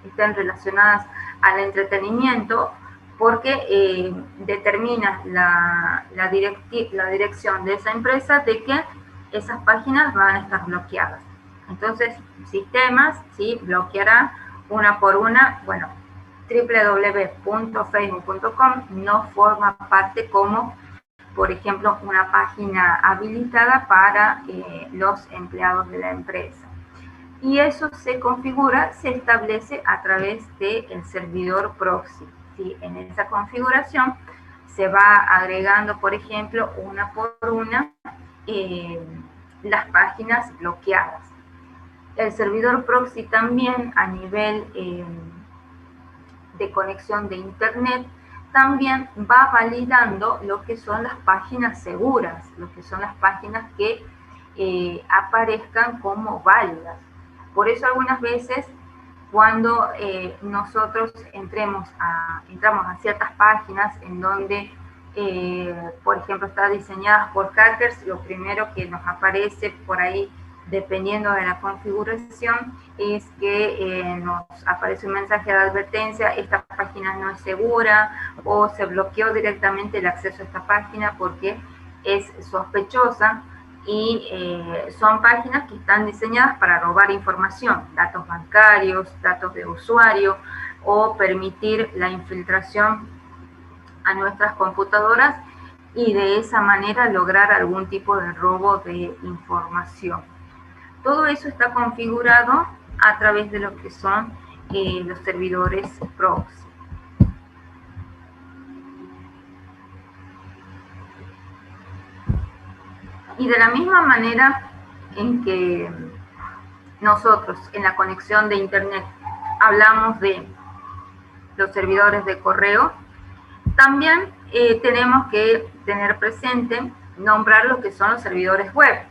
estén relacionadas al entretenimiento, porque determina la dirección de esa empresa de que esas páginas van a estar bloqueadas. Entonces, sistemas, ¿sí?, bloqueará una por una. Bueno, www.facebook.com no forma parte como, por ejemplo, una página habilitada para los empleados de la empresa. Y eso se configura, se establece a través del servidor proxy, ¿sí? En esa configuración se va agregando, por ejemplo, una por una las páginas bloqueadas. El servidor proxy también, a nivel de conexión de Internet, también va validando lo que son las páginas seguras, lo que son las páginas que aparezcan como válidas. Por eso algunas veces cuando nosotros entramos a ciertas páginas en donde, por ejemplo, están diseñadas por hackers, lo primero que nos aparece por ahí, dependiendo de la configuración, es que nos aparece un mensaje de advertencia: esta página no es segura, o se bloqueó directamente el acceso a esta página porque es sospechosa. Y son páginas que están diseñadas para robar información, datos bancarios, datos de usuario, o permitir la infiltración a nuestras computadoras y de esa manera lograr algún tipo de robo de información. Todo eso está configurado a través de lo que son los servidores proxy. Y de la misma manera en que nosotros en la conexión de Internet hablamos de los servidores de correo, también tenemos que tener presente nombrar lo que son los servidores web,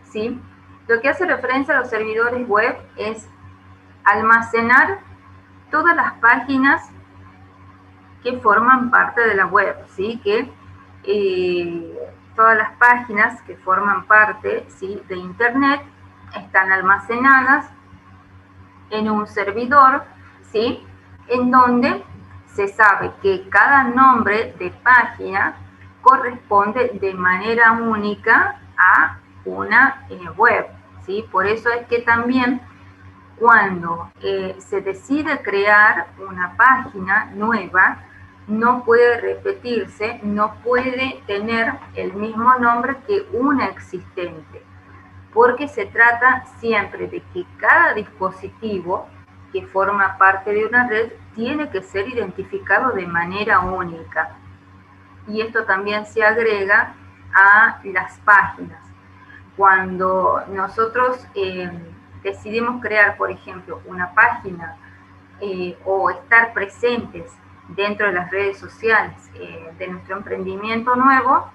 ¿sí? Lo que hace referencia a los servidores web es almacenar todas las páginas que forman parte de la web, ¿sí? Que todas las páginas que forman parte, ¿sí?, de Internet están almacenadas en un servidor, ¿sí?, en donde se sabe que cada nombre de página corresponde de manera única a una web, ¿sí? Por eso es que también cuando se decide crear una página nueva, no puede repetirse, no puede tener el mismo nombre que una existente, porque se trata siempre de que cada dispositivo que forma parte de una red tiene que ser identificado de manera única. Y esto también se agrega a las páginas. Cuando nosotros decidimos crear, por ejemplo, una página o estar presentes dentro de las redes sociales de nuestro emprendimiento nuevo,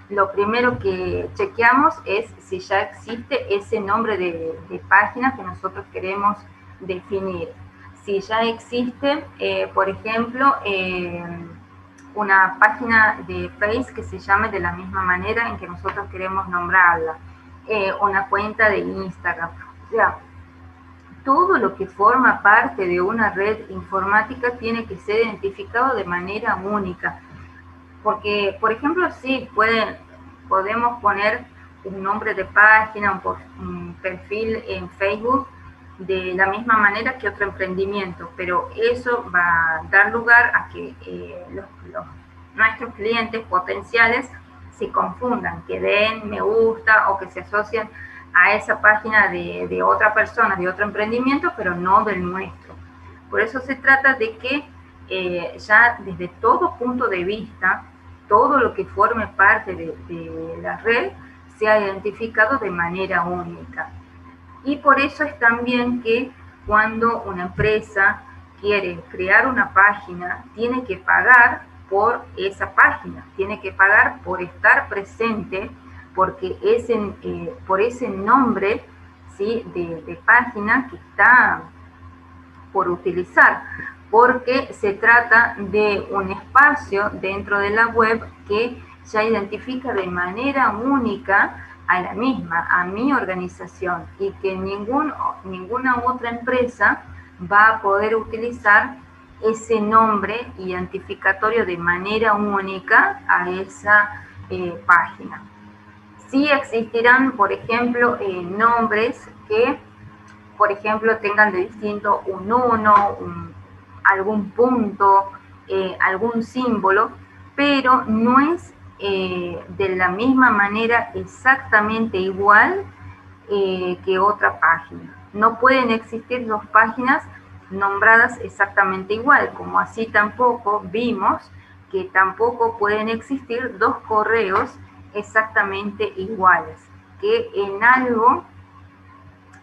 lo primero que chequeamos es si ya existe ese nombre de página que nosotros queremos definir. Si ya existe, por ejemplo, una página de Facebook que se llame de la misma manera en que nosotros queremos nombrarla, una cuenta de Instagram. O sea, todo lo que forma parte de una red informática tiene que ser identificado de manera única. Porque, por ejemplo, sí, podemos poner un nombre de página, un perfil en Facebook de la misma manera que otro emprendimiento, pero eso va a dar lugar a que nuestros clientes potenciales se confundan, que den me gusta o que se asocien a esa página de otra persona, de otro emprendimiento, pero no del nuestro. Por eso se trata de que ya desde todo punto de vista, todo lo que forme parte de la red sea identificado de manera única. Y por eso es también que cuando una empresa quiere crear una página, tiene que pagar por esa página, tiene que pagar por estar presente, porque por ese nombre, ¿sí?, de página que está por utilizar, porque se trata de un espacio dentro de la web que ya identifica de manera única a la misma, a mi organización, y que ninguna otra empresa va a poder utilizar ese nombre identificatorio de manera única a esa página. Sí existirán, por ejemplo, nombres que, por ejemplo, tengan de distinto un 1, algún punto, algún símbolo, pero no es de la misma manera exactamente igual que otra página. No pueden existir dos páginas nombradas exactamente igual, como así tampoco vimos que tampoco pueden existir dos correos exactamente iguales, que en algo,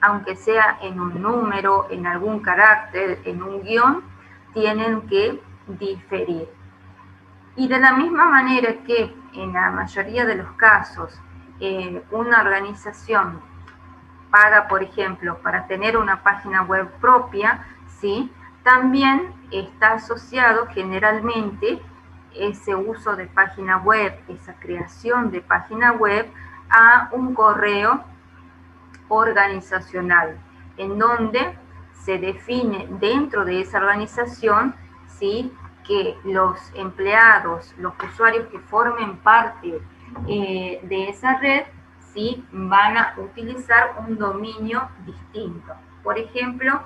aunque sea en un número, en algún carácter, en un guión, tienen que diferir. Y de la misma manera que en la mayoría de los casos una organización paga, por ejemplo, para tener una página web propia, ¿sí?, también está asociado generalmente ese uso de página web, esa creación de página web, a un correo organizacional, en donde se define dentro de esa organización, ¿sí?, que los empleados, los usuarios que formen parte de esa red, ¿sí?, van a utilizar un dominio distinto. Por ejemplo,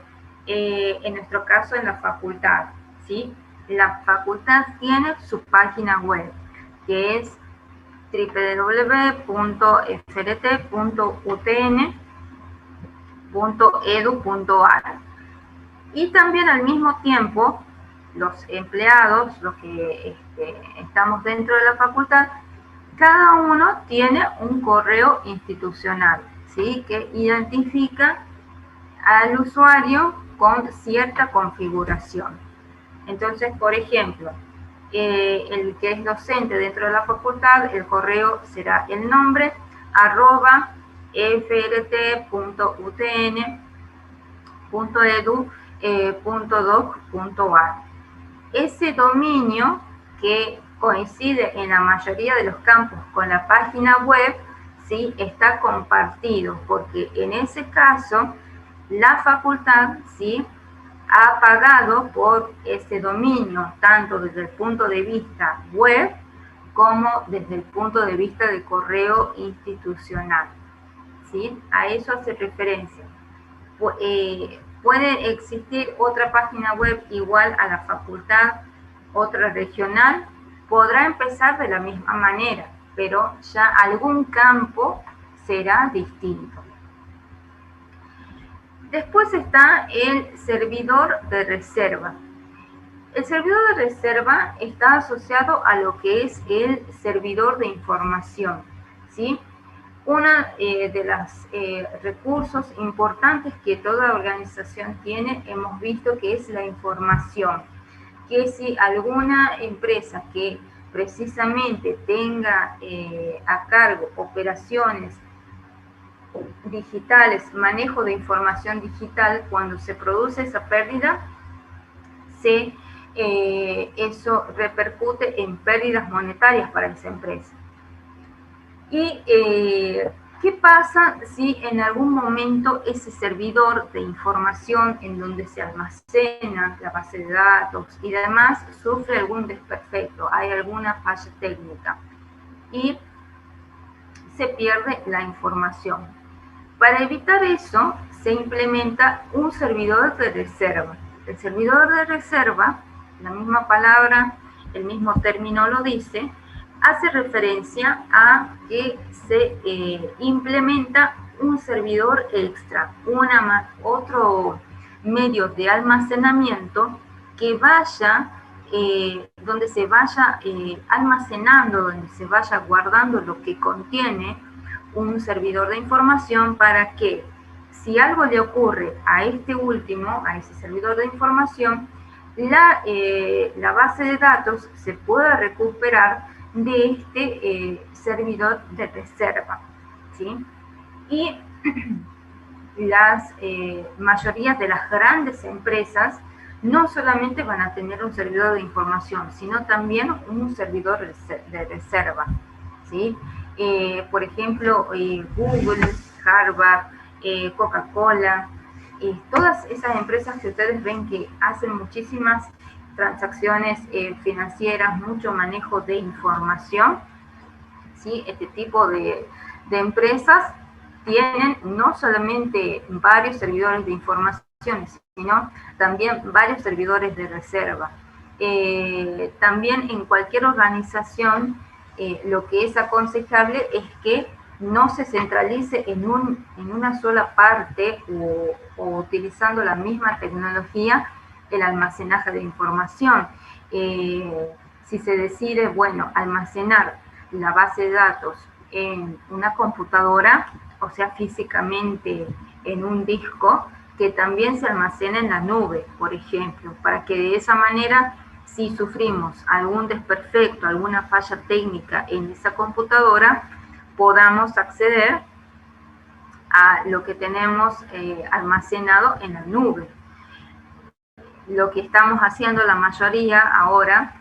en nuestro caso en la facultad, ¿sí?, la facultad tiene su página web, que es www.frt.utn.edu.ar. Y también al mismo tiempo, los empleados, los que estamos dentro de la facultad, cada uno tiene un correo institucional, ¿sí?, que identifica al usuario con cierta configuración. Entonces, por ejemplo, el que es docente dentro de la facultad, el correo será el nombre @frt.utn.edu.doc.ar. Ese dominio, que coincide en la mayoría de los campos con la página web, ¿sí?, está compartido, porque en ese caso la facultad, ¿sí?, ha pagado por ese dominio, tanto desde el punto de vista web como desde el punto de vista de correo institucional, ¿sí? A eso hace referencia. Puede existir otra página web igual a la facultad, otra regional, podrá empezar de la misma manera, pero ya algún campo será distinto. Después está el servidor de reserva. El servidor de reserva está asociado a lo que es el servidor de información, ¿sí? Uno de los recursos importantes que toda organización tiene, hemos visto que es la información. que si alguna empresa que precisamente tenga a cargo operaciones digitales, manejo de información digital, cuando se produce esa pérdida, eso repercute en pérdidas monetarias para esa empresa. ¿Y qué pasa si en algún momento ese servidor de información en donde se almacena la base de datos y demás sufre algún desperfecto, hay alguna falla técnica y se pierde la información? Para evitar eso, se implementa un servidor de reserva. El servidor de reserva, la misma palabra, el mismo término lo dice, hace referencia a que se implementa un servidor extra, otro medio de almacenamiento que vaya, donde se vaya almacenando, donde se vaya guardando lo que contiene un servidor de información, para que si algo le ocurre a este último, a ese servidor de información, la base de datos se pueda recuperar de este servidor de reserva, ¿sí? Y las mayorías de las grandes empresas no solamente van a tener un servidor de información, sino también un servidor de reserva, ¿sí? Por ejemplo, Google, Harvard, Coca-Cola, todas esas empresas que ustedes ven que hacen muchísimas transacciones financieras, mucho manejo de información, ¿sí? Este tipo de empresas tienen no solamente varios servidores de información, sino también varios servidores de reserva. También en cualquier organización, lo que es aconsejable es que no se centralice en una sola parte o utilizando la misma tecnología el almacenaje de información. Si se decide, bueno, almacenar la base de datos en una computadora, o sea, físicamente en un disco, que también se almacena en la nube, por ejemplo, para que de esa manera, si sufrimos algún desperfecto, alguna falla técnica en esa computadora, podamos acceder a lo que tenemos almacenado en la nube. Lo que estamos haciendo la mayoría ahora,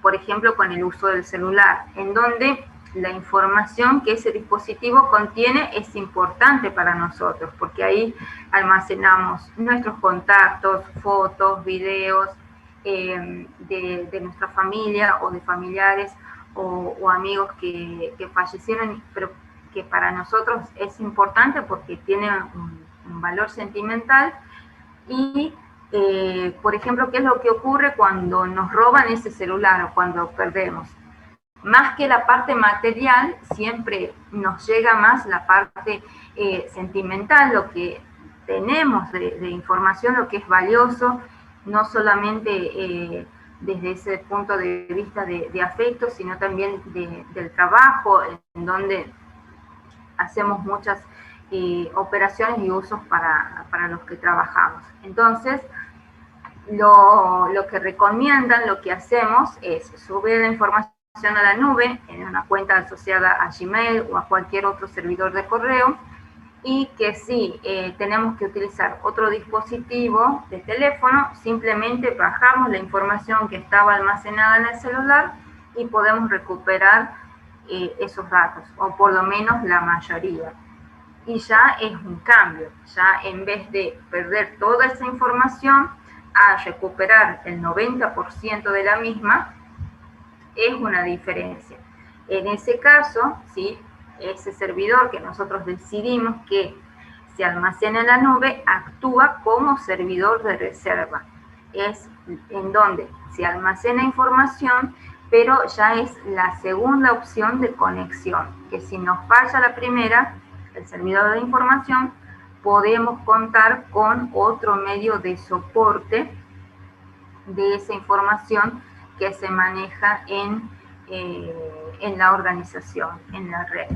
por ejemplo, con el uso del celular, en donde la información que ese dispositivo contiene es importante para nosotros, porque ahí almacenamos nuestros contactos, fotos, videos de nuestra familia o de familiares o amigos que fallecieron, pero que para nosotros es importante porque tiene un valor sentimental. Y por ejemplo, ¿qué es lo que ocurre cuando nos roban ese celular o cuando perdemos? Más que la parte material, siempre nos llega más la parte sentimental, lo que tenemos de información, lo que es valioso, no solamente desde ese punto de vista de afecto, sino también del trabajo, en donde hacemos muchas operaciones y usos para los que trabajamos. Entonces, lo que recomiendan, lo que hacemos es subir la información a la nube en una cuenta asociada a Gmail o a cualquier otro servidor de correo, y que si tenemos que utilizar otro dispositivo de teléfono, simplemente bajamos la información que estaba almacenada en el celular y podemos recuperar esos datos, o por lo menos la mayoría. Y ya es un cambio, ya en vez de perder toda esa información, a recuperar el 90% de la misma, es una diferencia. En ese caso, ¿sí?, ese servidor que nosotros decidimos que se almacena en la nube actúa como servidor de reserva. Es en donde se almacena información, pero ya es la segunda opción de conexión, que si nos falla la primera, el servidor de información, podemos contar con otro medio de soporte de esa información que se maneja en la organización, en la red.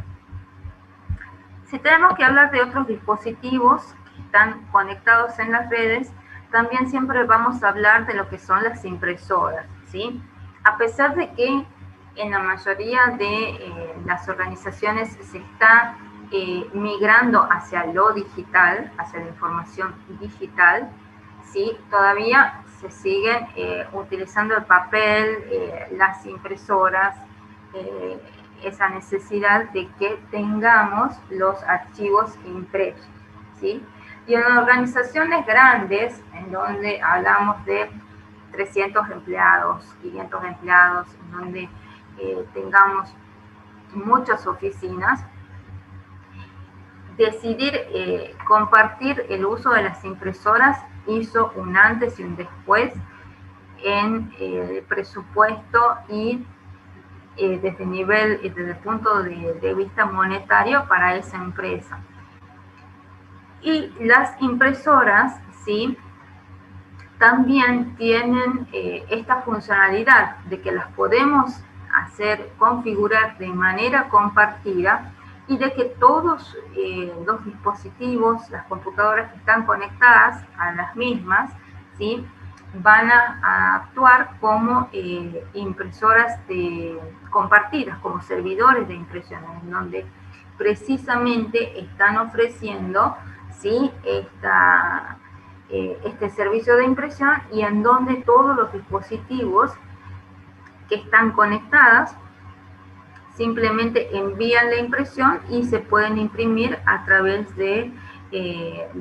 Si tenemos que hablar de otros dispositivos que están conectados en las redes, también siempre vamos a hablar de lo que son las impresoras, ¿sí? A pesar de que en la mayoría de las organizaciones se está migrando hacia lo digital, hacia la información digital, ¿sí? Todavía se siguen utilizando el papel, las impresoras, esa necesidad de que tengamos los archivos impresos, ¿sí? Y en organizaciones grandes, en donde hablamos de 300 empleados, 500 empleados, en donde tengamos muchas oficinas, decidir compartir el uso de las impresoras hizo un antes y un después en el presupuesto y desde el punto de vista monetario para esa empresa. Y las impresoras, ¿sí?, también tienen esta funcionalidad de que las podemos configurar de manera compartida y de que todos los dispositivos, las computadoras que están conectadas a las mismas, ¿sí?, van a actuar como impresoras compartidas, como servidores de impresión, en donde precisamente están ofreciendo, ¿sí?, este servicio de impresión, y en donde todos los dispositivos que están conectados simplemente envían la impresión y se pueden imprimir a través de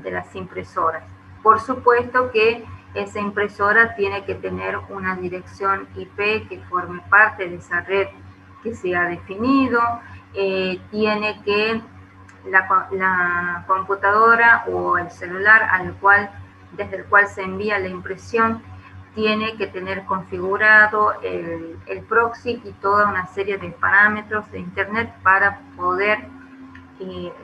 las impresoras. Por supuesto que esa impresora tiene que tener una dirección IP que forme parte de esa red que se ha definido, tiene que la computadora o el celular desde el cual se envía la impresión tiene que tener configurado el proxy y toda una serie de parámetros de Internet para poder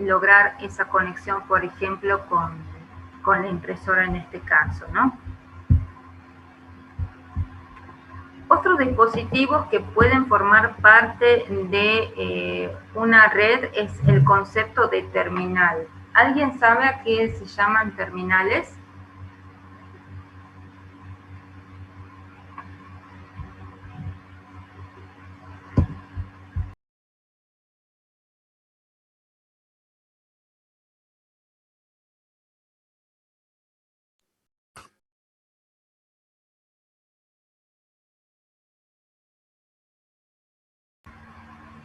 lograr esa conexión, por ejemplo, con la impresora en este caso, ¿no? Otros dispositivos que pueden formar parte de una red es el concepto de terminal. ¿Alguien sabe a qué se llaman terminales?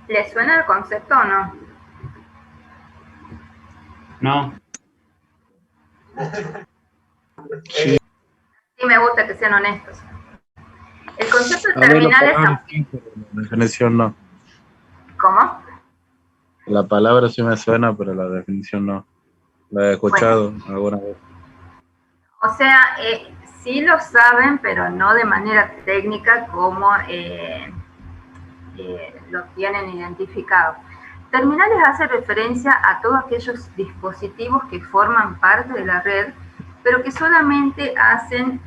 ¿Les suena el concepto o no? No. Sí, me gusta que sean honestos. El concepto de terminal es... La definición no. ¿Cómo? La palabra sí me suena, pero la definición no. La he escuchado alguna vez. O sea, sí lo saben, pero no de manera técnica como lo tienen identificado. Terminales hace referencia a todos aquellos dispositivos que forman parte de la red, pero que solamente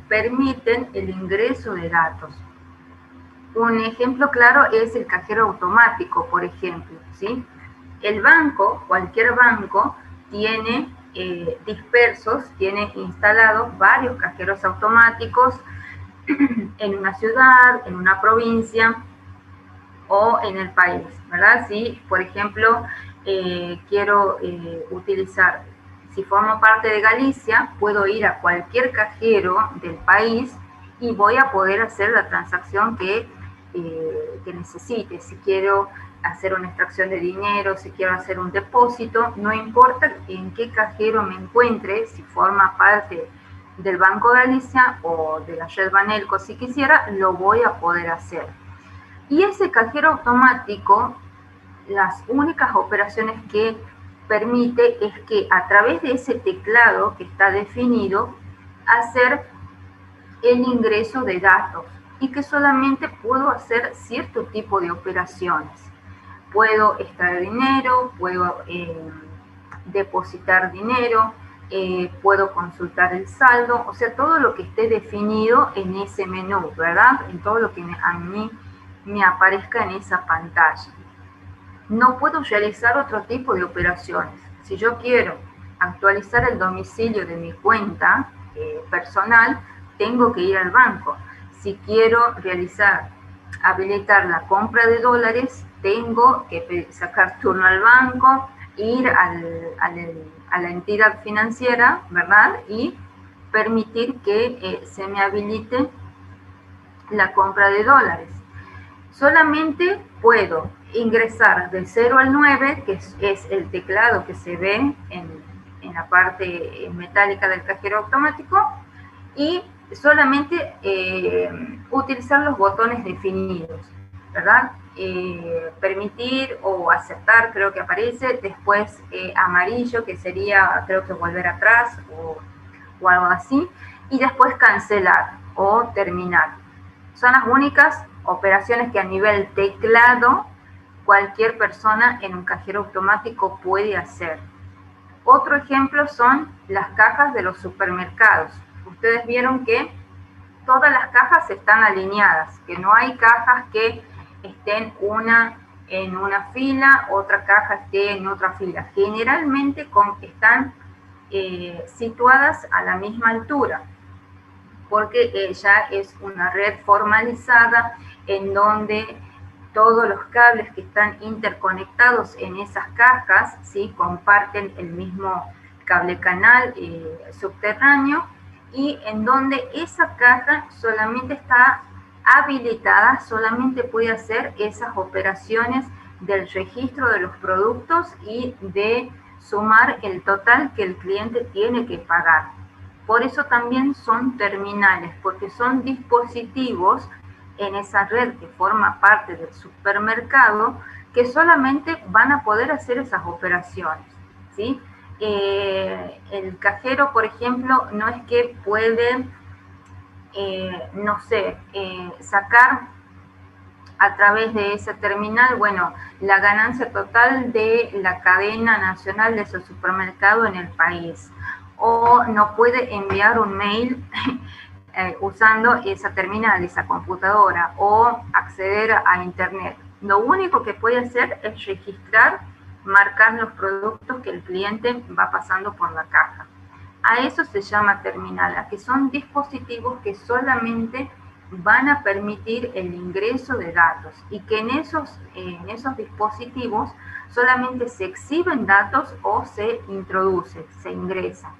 permiten el ingreso de datos. Un ejemplo claro es el cajero automático, por ejemplo, ¿sí? El banco, cualquier banco, tiene tiene instalados varios cajeros automáticos en una ciudad, en una provincia o en el país, ¿verdad? Si, por ejemplo, quiero utilizar, si formo parte de Galicia, puedo ir a cualquier cajero del país y voy a poder hacer la transacción que necesite. Si quiero hacer una extracción de dinero, si quiero hacer un depósito, no importa en qué cajero me encuentre, si forma parte del Banco Galicia o de la red Banelco, si quisiera, lo voy a poder hacer. Y ese cajero automático, las únicas operaciones que permite es que a través de ese teclado que está definido, hacer el ingreso de datos, y que solamente puedo hacer cierto tipo de operaciones. Puedo extraer dinero, puedo depositar dinero, puedo consultar el saldo, o sea, todo lo que esté definido en ese menú, ¿verdad? En todo lo que a mí me aparezca en esa pantalla. No puedo realizar otro tipo de operaciones. Si yo quiero actualizar el domicilio de mi cuenta, personal, tengo que ir al banco. Si quiero habilitar la compra de dólares, tengo que sacar turno al banco, ir a la entidad financiera, ¿verdad? Y permitir que se me habilite la compra de dólares. Solamente puedo ingresar del 0 al 9, que es el teclado que se ve en la parte metálica del cajero automático, y solamente utilizar los botones definidos, ¿verdad? Permitir o aceptar, creo que aparece, después amarillo, que sería, creo que volver atrás o algo así, y después cancelar o terminar. Son las únicas operaciones que a nivel teclado cualquier persona en un cajero automático puede hacer. Otro ejemplo son las cajas de los supermercados. Ustedes vieron que todas las cajas están alineadas, que no hay cajas que estén una en una fila, otra caja esté en otra fila. Generalmente están situadas a la misma altura, porque ya es una red formalizada en donde todos los cables que están interconectados en esas cajas, ¿sí?, comparten el mismo cable canal subterráneo, y en donde esa caja solamente está habilitada, solamente puede hacer esas operaciones del registro de los productos y de sumar el total que el cliente tiene que pagar. Por eso también son terminales, porque son dispositivos en esa red que forma parte del supermercado que solamente van a poder hacer esas operaciones, ¿sí? El cajero, por ejemplo, no es que puede, no sé, sacar a través de ese terminal, bueno, la ganancia total de la cadena nacional de ese supermercado en el país, o no puede enviar un mail usando esa terminal, esa computadora, o acceder a internet. Lo único que puede hacer es registrar, marcar los productos que el cliente va pasando por la caja. A eso se llama terminal, a que son dispositivos que solamente van a permitir el ingreso de datos, y que en esos dispositivos solamente se exhiben datos o se introduce, se ingresa,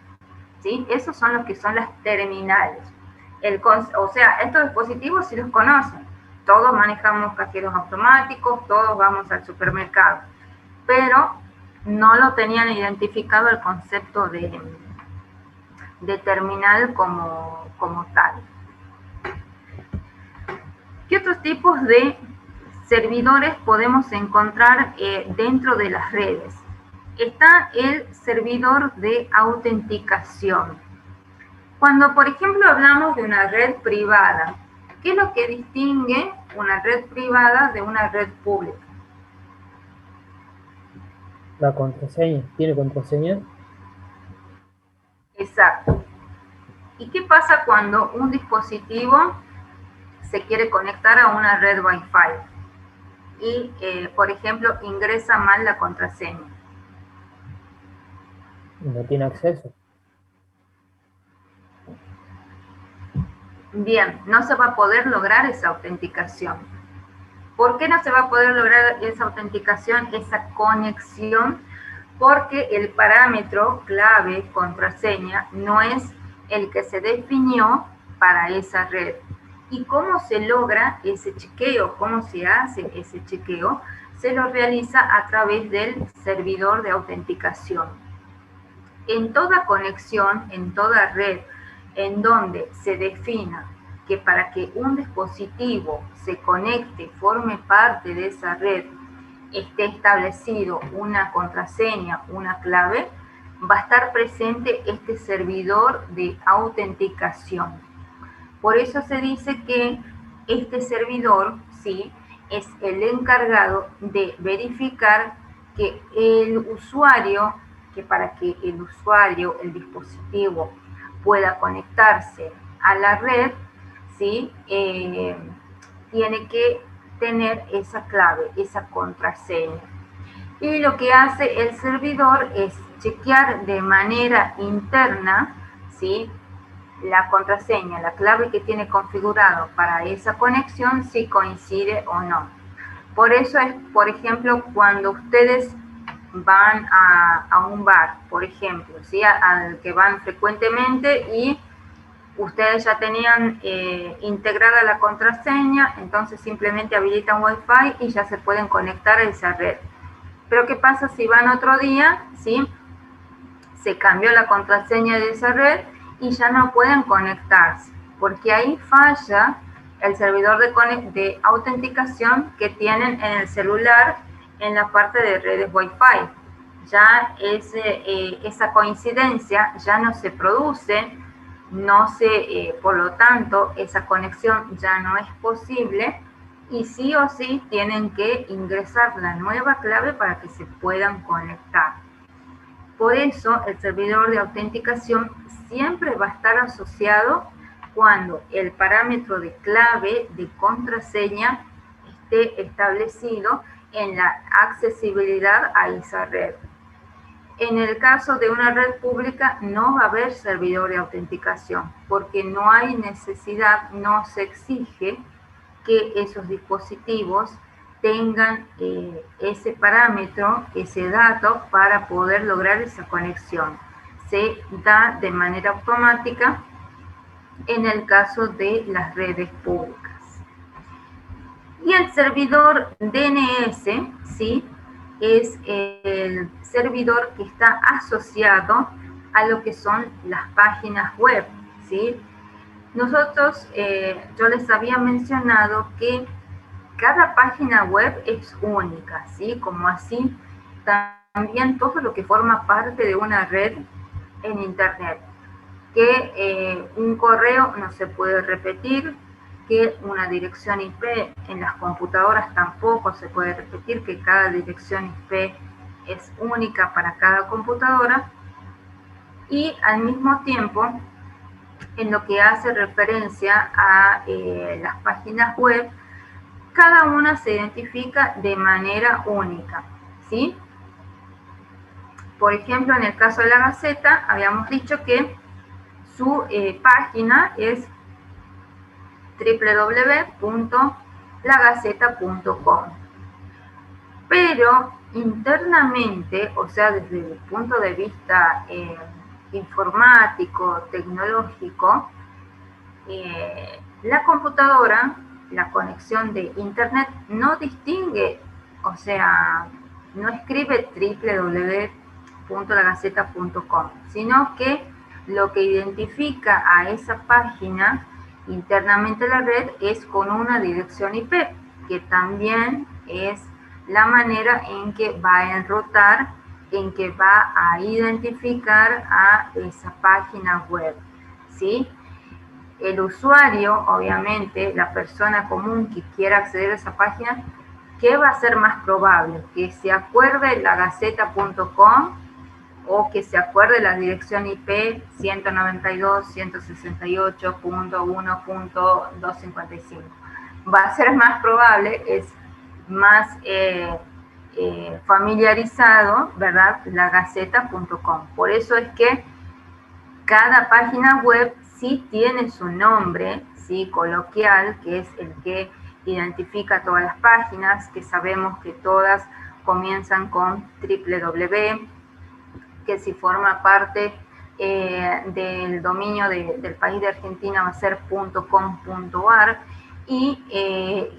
¿sí? Esos son los que son las terminales. O sea, estos dispositivos sí los conocen, todos manejamos cajeros automáticos, todos vamos al supermercado, pero no lo tenían identificado el concepto de terminal como tal. ¿Qué otros tipos de servidores podemos encontrar dentro de las redes? Está el servidor de autenticación. Cuando, por ejemplo, hablamos de una red privada, ¿qué es lo que distingue una red privada de una red pública? La contraseña. ¿Tiene contraseña? Exacto. ¿Y qué pasa cuando un dispositivo se quiere conectar a una red Wi-Fi y, por ejemplo, ingresa mal la contraseña? No tiene acceso. Bien, no se va a poder lograr esa autenticación. ¿Por qué no se va a poder lograr esa autenticación, esa conexión? Porque el parámetro clave contraseña no es el que se definió para esa red. ¿Y cómo se logra ese chequeo? ¿Cómo se hace ese chequeo? Se lo realiza a través del servidor de autenticación. En toda conexión, en toda red, en donde se defina que para que un dispositivo se conecte, forme parte de esa red, esté establecido una contraseña, una clave, va a estar presente este servidor de autenticación. Por eso se dice que este servidor, ¿sí?, es el encargado de verificar que el usuario, que para que el usuario, el dispositivo, pueda conectarse a la red, ¿sí?, tiene que tener esa clave, esa contraseña. Y lo que hace el servidor es chequear de manera interna, ¿sí?, la contraseña, la clave que tiene configurado para esa conexión, si coincide o no. Por eso es, por ejemplo, cuando ustedes van a un bar, por ejemplo, ¿sí? Al que van frecuentemente y ustedes ya tenían integrada la contraseña, entonces simplemente habilitan Wi-Fi y ya se pueden conectar a esa red. Pero ¿qué pasa si van otro día? ¿Sí? Se cambió la contraseña de esa red y ya no pueden conectarse, porque ahí falla el servidor de autenticación que tienen en el celular en la parte de redes Wi-Fi. Ya esa coincidencia ya no se produce, por lo tanto, esa conexión ya no es posible y sí o sí tienen que ingresar la nueva clave para que se puedan conectar. Por eso, el servidor de autenticación siempre va a estar asociado cuando el parámetro de clave de contraseña esté establecido en la accesibilidad a esa red. En el caso de una red pública no va a haber servidor de autenticación porque no hay necesidad, no se exige que esos dispositivos tengan ese parámetro, ese dato para poder lograr esa conexión. Se da de manera automática en el caso de las redes públicas. Y el servidor DNS, ¿sí? Es el servidor que está asociado a lo que son las páginas web, ¿sí? Nosotros, yo les había mencionado que cada página web es única, ¿sí? Como así también todo lo que forma parte de una red en Internet. Que un correo no se puede repetir, que una dirección IP en las computadoras tampoco se puede repetir, que cada dirección IP es única para cada computadora. Y al mismo tiempo, en lo que hace referencia a las páginas web, cada una se identifica de manera única, ¿sí? Por ejemplo, en el caso de la Gaceta, habíamos dicho que su página es www.lagaceta.com. Pero internamente, o sea, desde el punto de vista informático, tecnológico, la computadora, la conexión de Internet no distingue, o sea, no escribe www.lagaceta.com, sino que lo que identifica a esa página internamente la red es con una dirección IP, que también es la manera en que va a enrutar, en que va a identificar a esa página web, ¿sí? El usuario, obviamente, la persona común que quiera acceder a esa página, ¿qué va a ser más probable? Que se acuerde lagaceta.com o que se acuerde la dirección IP 192.168.1.255. Va a ser más probable, es más familiarizado, ¿verdad? Lagaceta.com. Por eso es que cada página web sí tiene su nombre, ¿sí? Coloquial, que es el que identifica todas las páginas, que sabemos que todas comienzan con www, que si forma parte del dominio del país de Argentina va a ser .com.ar, y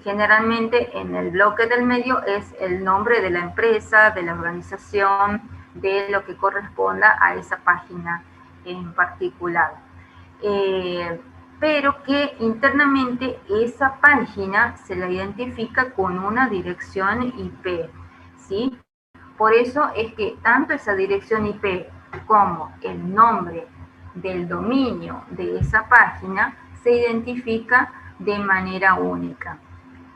generalmente en el bloque del medio es el nombre de la empresa, de la organización, de lo que corresponda a esa página en particular. Pero que internamente esa página se la identifica con una dirección IP, ¿sí? Por eso es que tanto esa dirección IP como el nombre del dominio de esa página se identifica de manera única.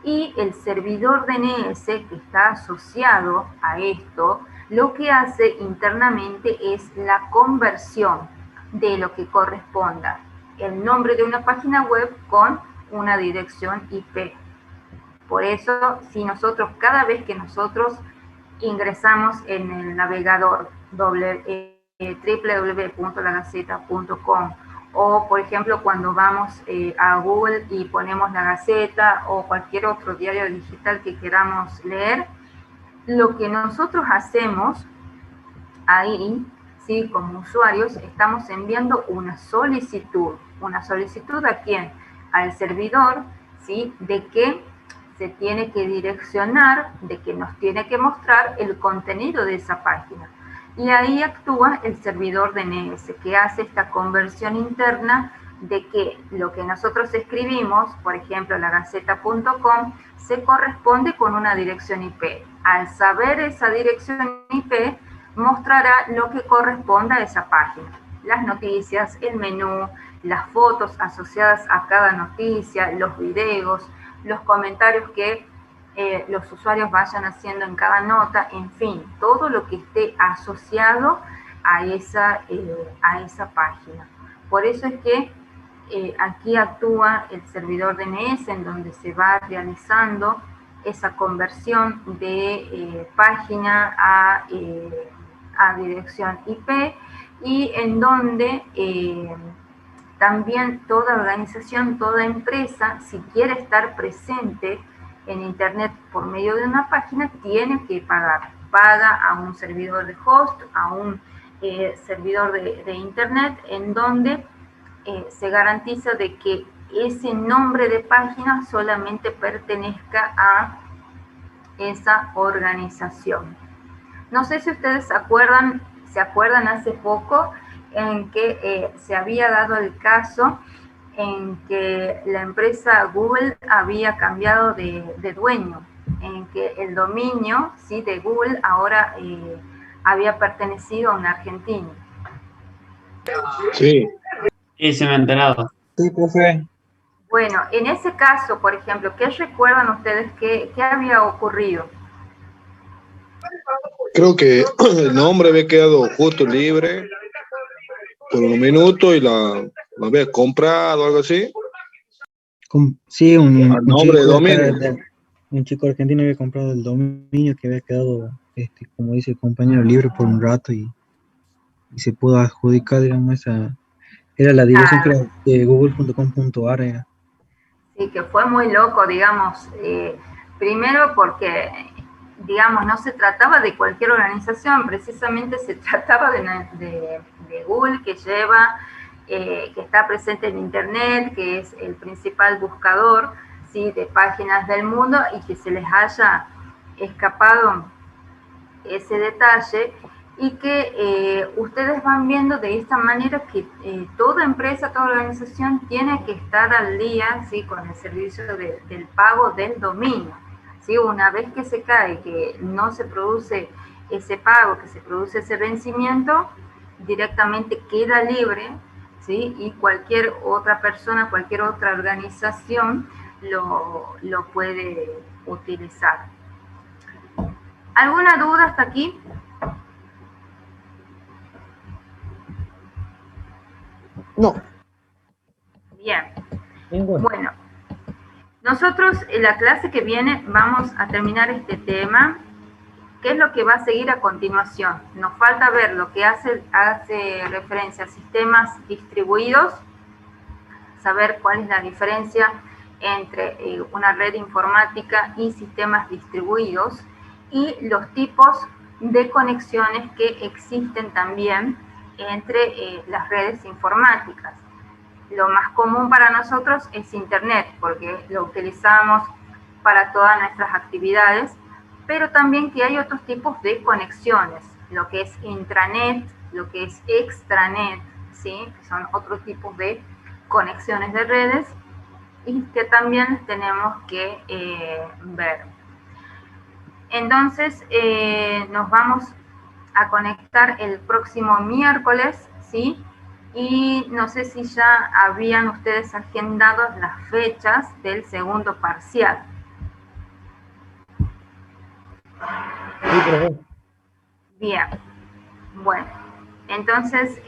Y el servidor DNS que está asociado a esto, lo que hace internamente es la conversión de lo que corresponda el nombre de una página web con una dirección IP. Por eso, si nosotros, cada vez que nosotros ingresamos en el navegador www.lagaceta.com o por ejemplo cuando vamos a Google y ponemos La Gaceta o cualquier otro diario digital que queramos leer, lo que nosotros hacemos ahí, ¿sí? Como usuarios, estamos enviando una solicitud. ¿Una solicitud a quién? Al servidor, ¿sí? De que se tiene que direccionar, de que nos tiene que mostrar el contenido de esa página. Y ahí actúa el servidor DNS, que hace esta conversión interna de que lo que nosotros escribimos, por ejemplo, lagaceta.com, se corresponde con una dirección IP. Al saber esa dirección IP, mostrará lo que corresponda a esa página. Las noticias, el menú, las fotos asociadas a cada noticia, los videos, los comentarios que los usuarios vayan haciendo en cada nota, en fin, todo lo que esté asociado a esa página. Por eso es que aquí actúa el servidor DNS, en donde se va realizando esa conversión de página a dirección IP, y en donde también toda organización, toda empresa, si quiere estar presente en Internet por medio de una página, tiene que pagar. Paga a un servidor de host, a un servidor de Internet, en donde se garantiza de que ese nombre de página solamente pertenezca a esa organización. No sé si ustedes se acuerdan hace poco en que se había dado el caso en que la empresa Google había cambiado de dueño, en que el dominio, ¿sí?, de Google ahora había pertenecido a un argentino. Sí. Sí, se me ha enterado. Sí, profe. Bueno, en ese caso, por ejemplo, ¿qué recuerdan ustedes que había ocurrido? Creo que el nombre había quedado justo libre por unos minutos y la había comprado o algo así. Sí, Al nombre de dominio. Un chico argentino había comprado el dominio que había quedado, como dice el compañero, libre por un rato y se pudo adjudicar, digamos, era la dirección que era de google.com.ar. Era. Sí, que fue muy loco, digamos, primero porque, digamos, no se trataba de cualquier organización, precisamente se trataba de Google, que lleva, que está presente en Internet, que es el principal buscador, ¿sí?, de páginas del mundo, y que se les haya escapado ese detalle, y que ustedes van viendo de esta manera que toda empresa, toda organización tiene que estar al día, ¿sí?, con el servicio del pago del dominio, ¿sí? Una vez que se cae, que no se produce ese pago, que se produce ese vencimiento, directamente queda libre, ¿sí?, y cualquier otra persona, cualquier otra organización lo puede utilizar. ¿Alguna duda hasta aquí? No. Bien. Ninguno. Bueno, nosotros en la clase que viene vamos a terminar este tema. ¿Qué es lo que va a seguir a continuación? Nos falta ver lo que hace referencia a sistemas distribuidos, saber cuál es la diferencia entre una red informática y sistemas distribuidos, y los tipos de conexiones que existen también entre las redes informáticas. Lo más común para nosotros es Internet, porque lo utilizamos para todas nuestras actividades, pero también que hay otros tipos de conexiones, lo que es intranet, lo que es extranet, ¿sí?, que son otros tipos de conexiones de redes, y que también tenemos que ver. Entonces, nos vamos a conectar el próximo miércoles, ¿sí? Y no sé si ya habían ustedes agendado las fechas del segundo parcial. Sí, profe. Bien, bueno, entonces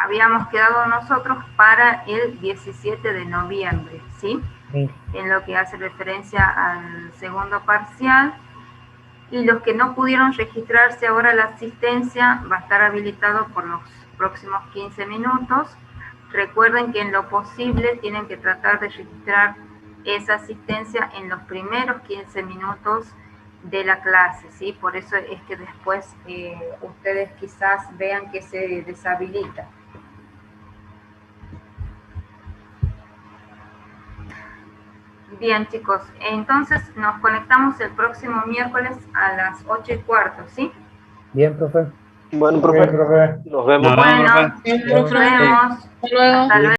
habíamos quedado nosotros para el 17 de noviembre, ¿sí? Sí. En lo que hace referencia al segundo parcial. Y los que no pudieron registrarse ahora, la asistencia va a estar habilitado por los próximos 15 minutos Recuerden que en lo posible tienen que tratar de registrar esa asistencia en los primeros 15 minutos de la clase, ¿sí? Por eso es que después ustedes quizás vean que se deshabilita. Bien, chicos, entonces nos conectamos el próximo miércoles a las 8:15, ¿sí? Bien, profe. Bueno, Bien, profe, profe. nos vemos. Nos vemos, Bueno, profe. nos vemos. Hasta luego. Hasta luego.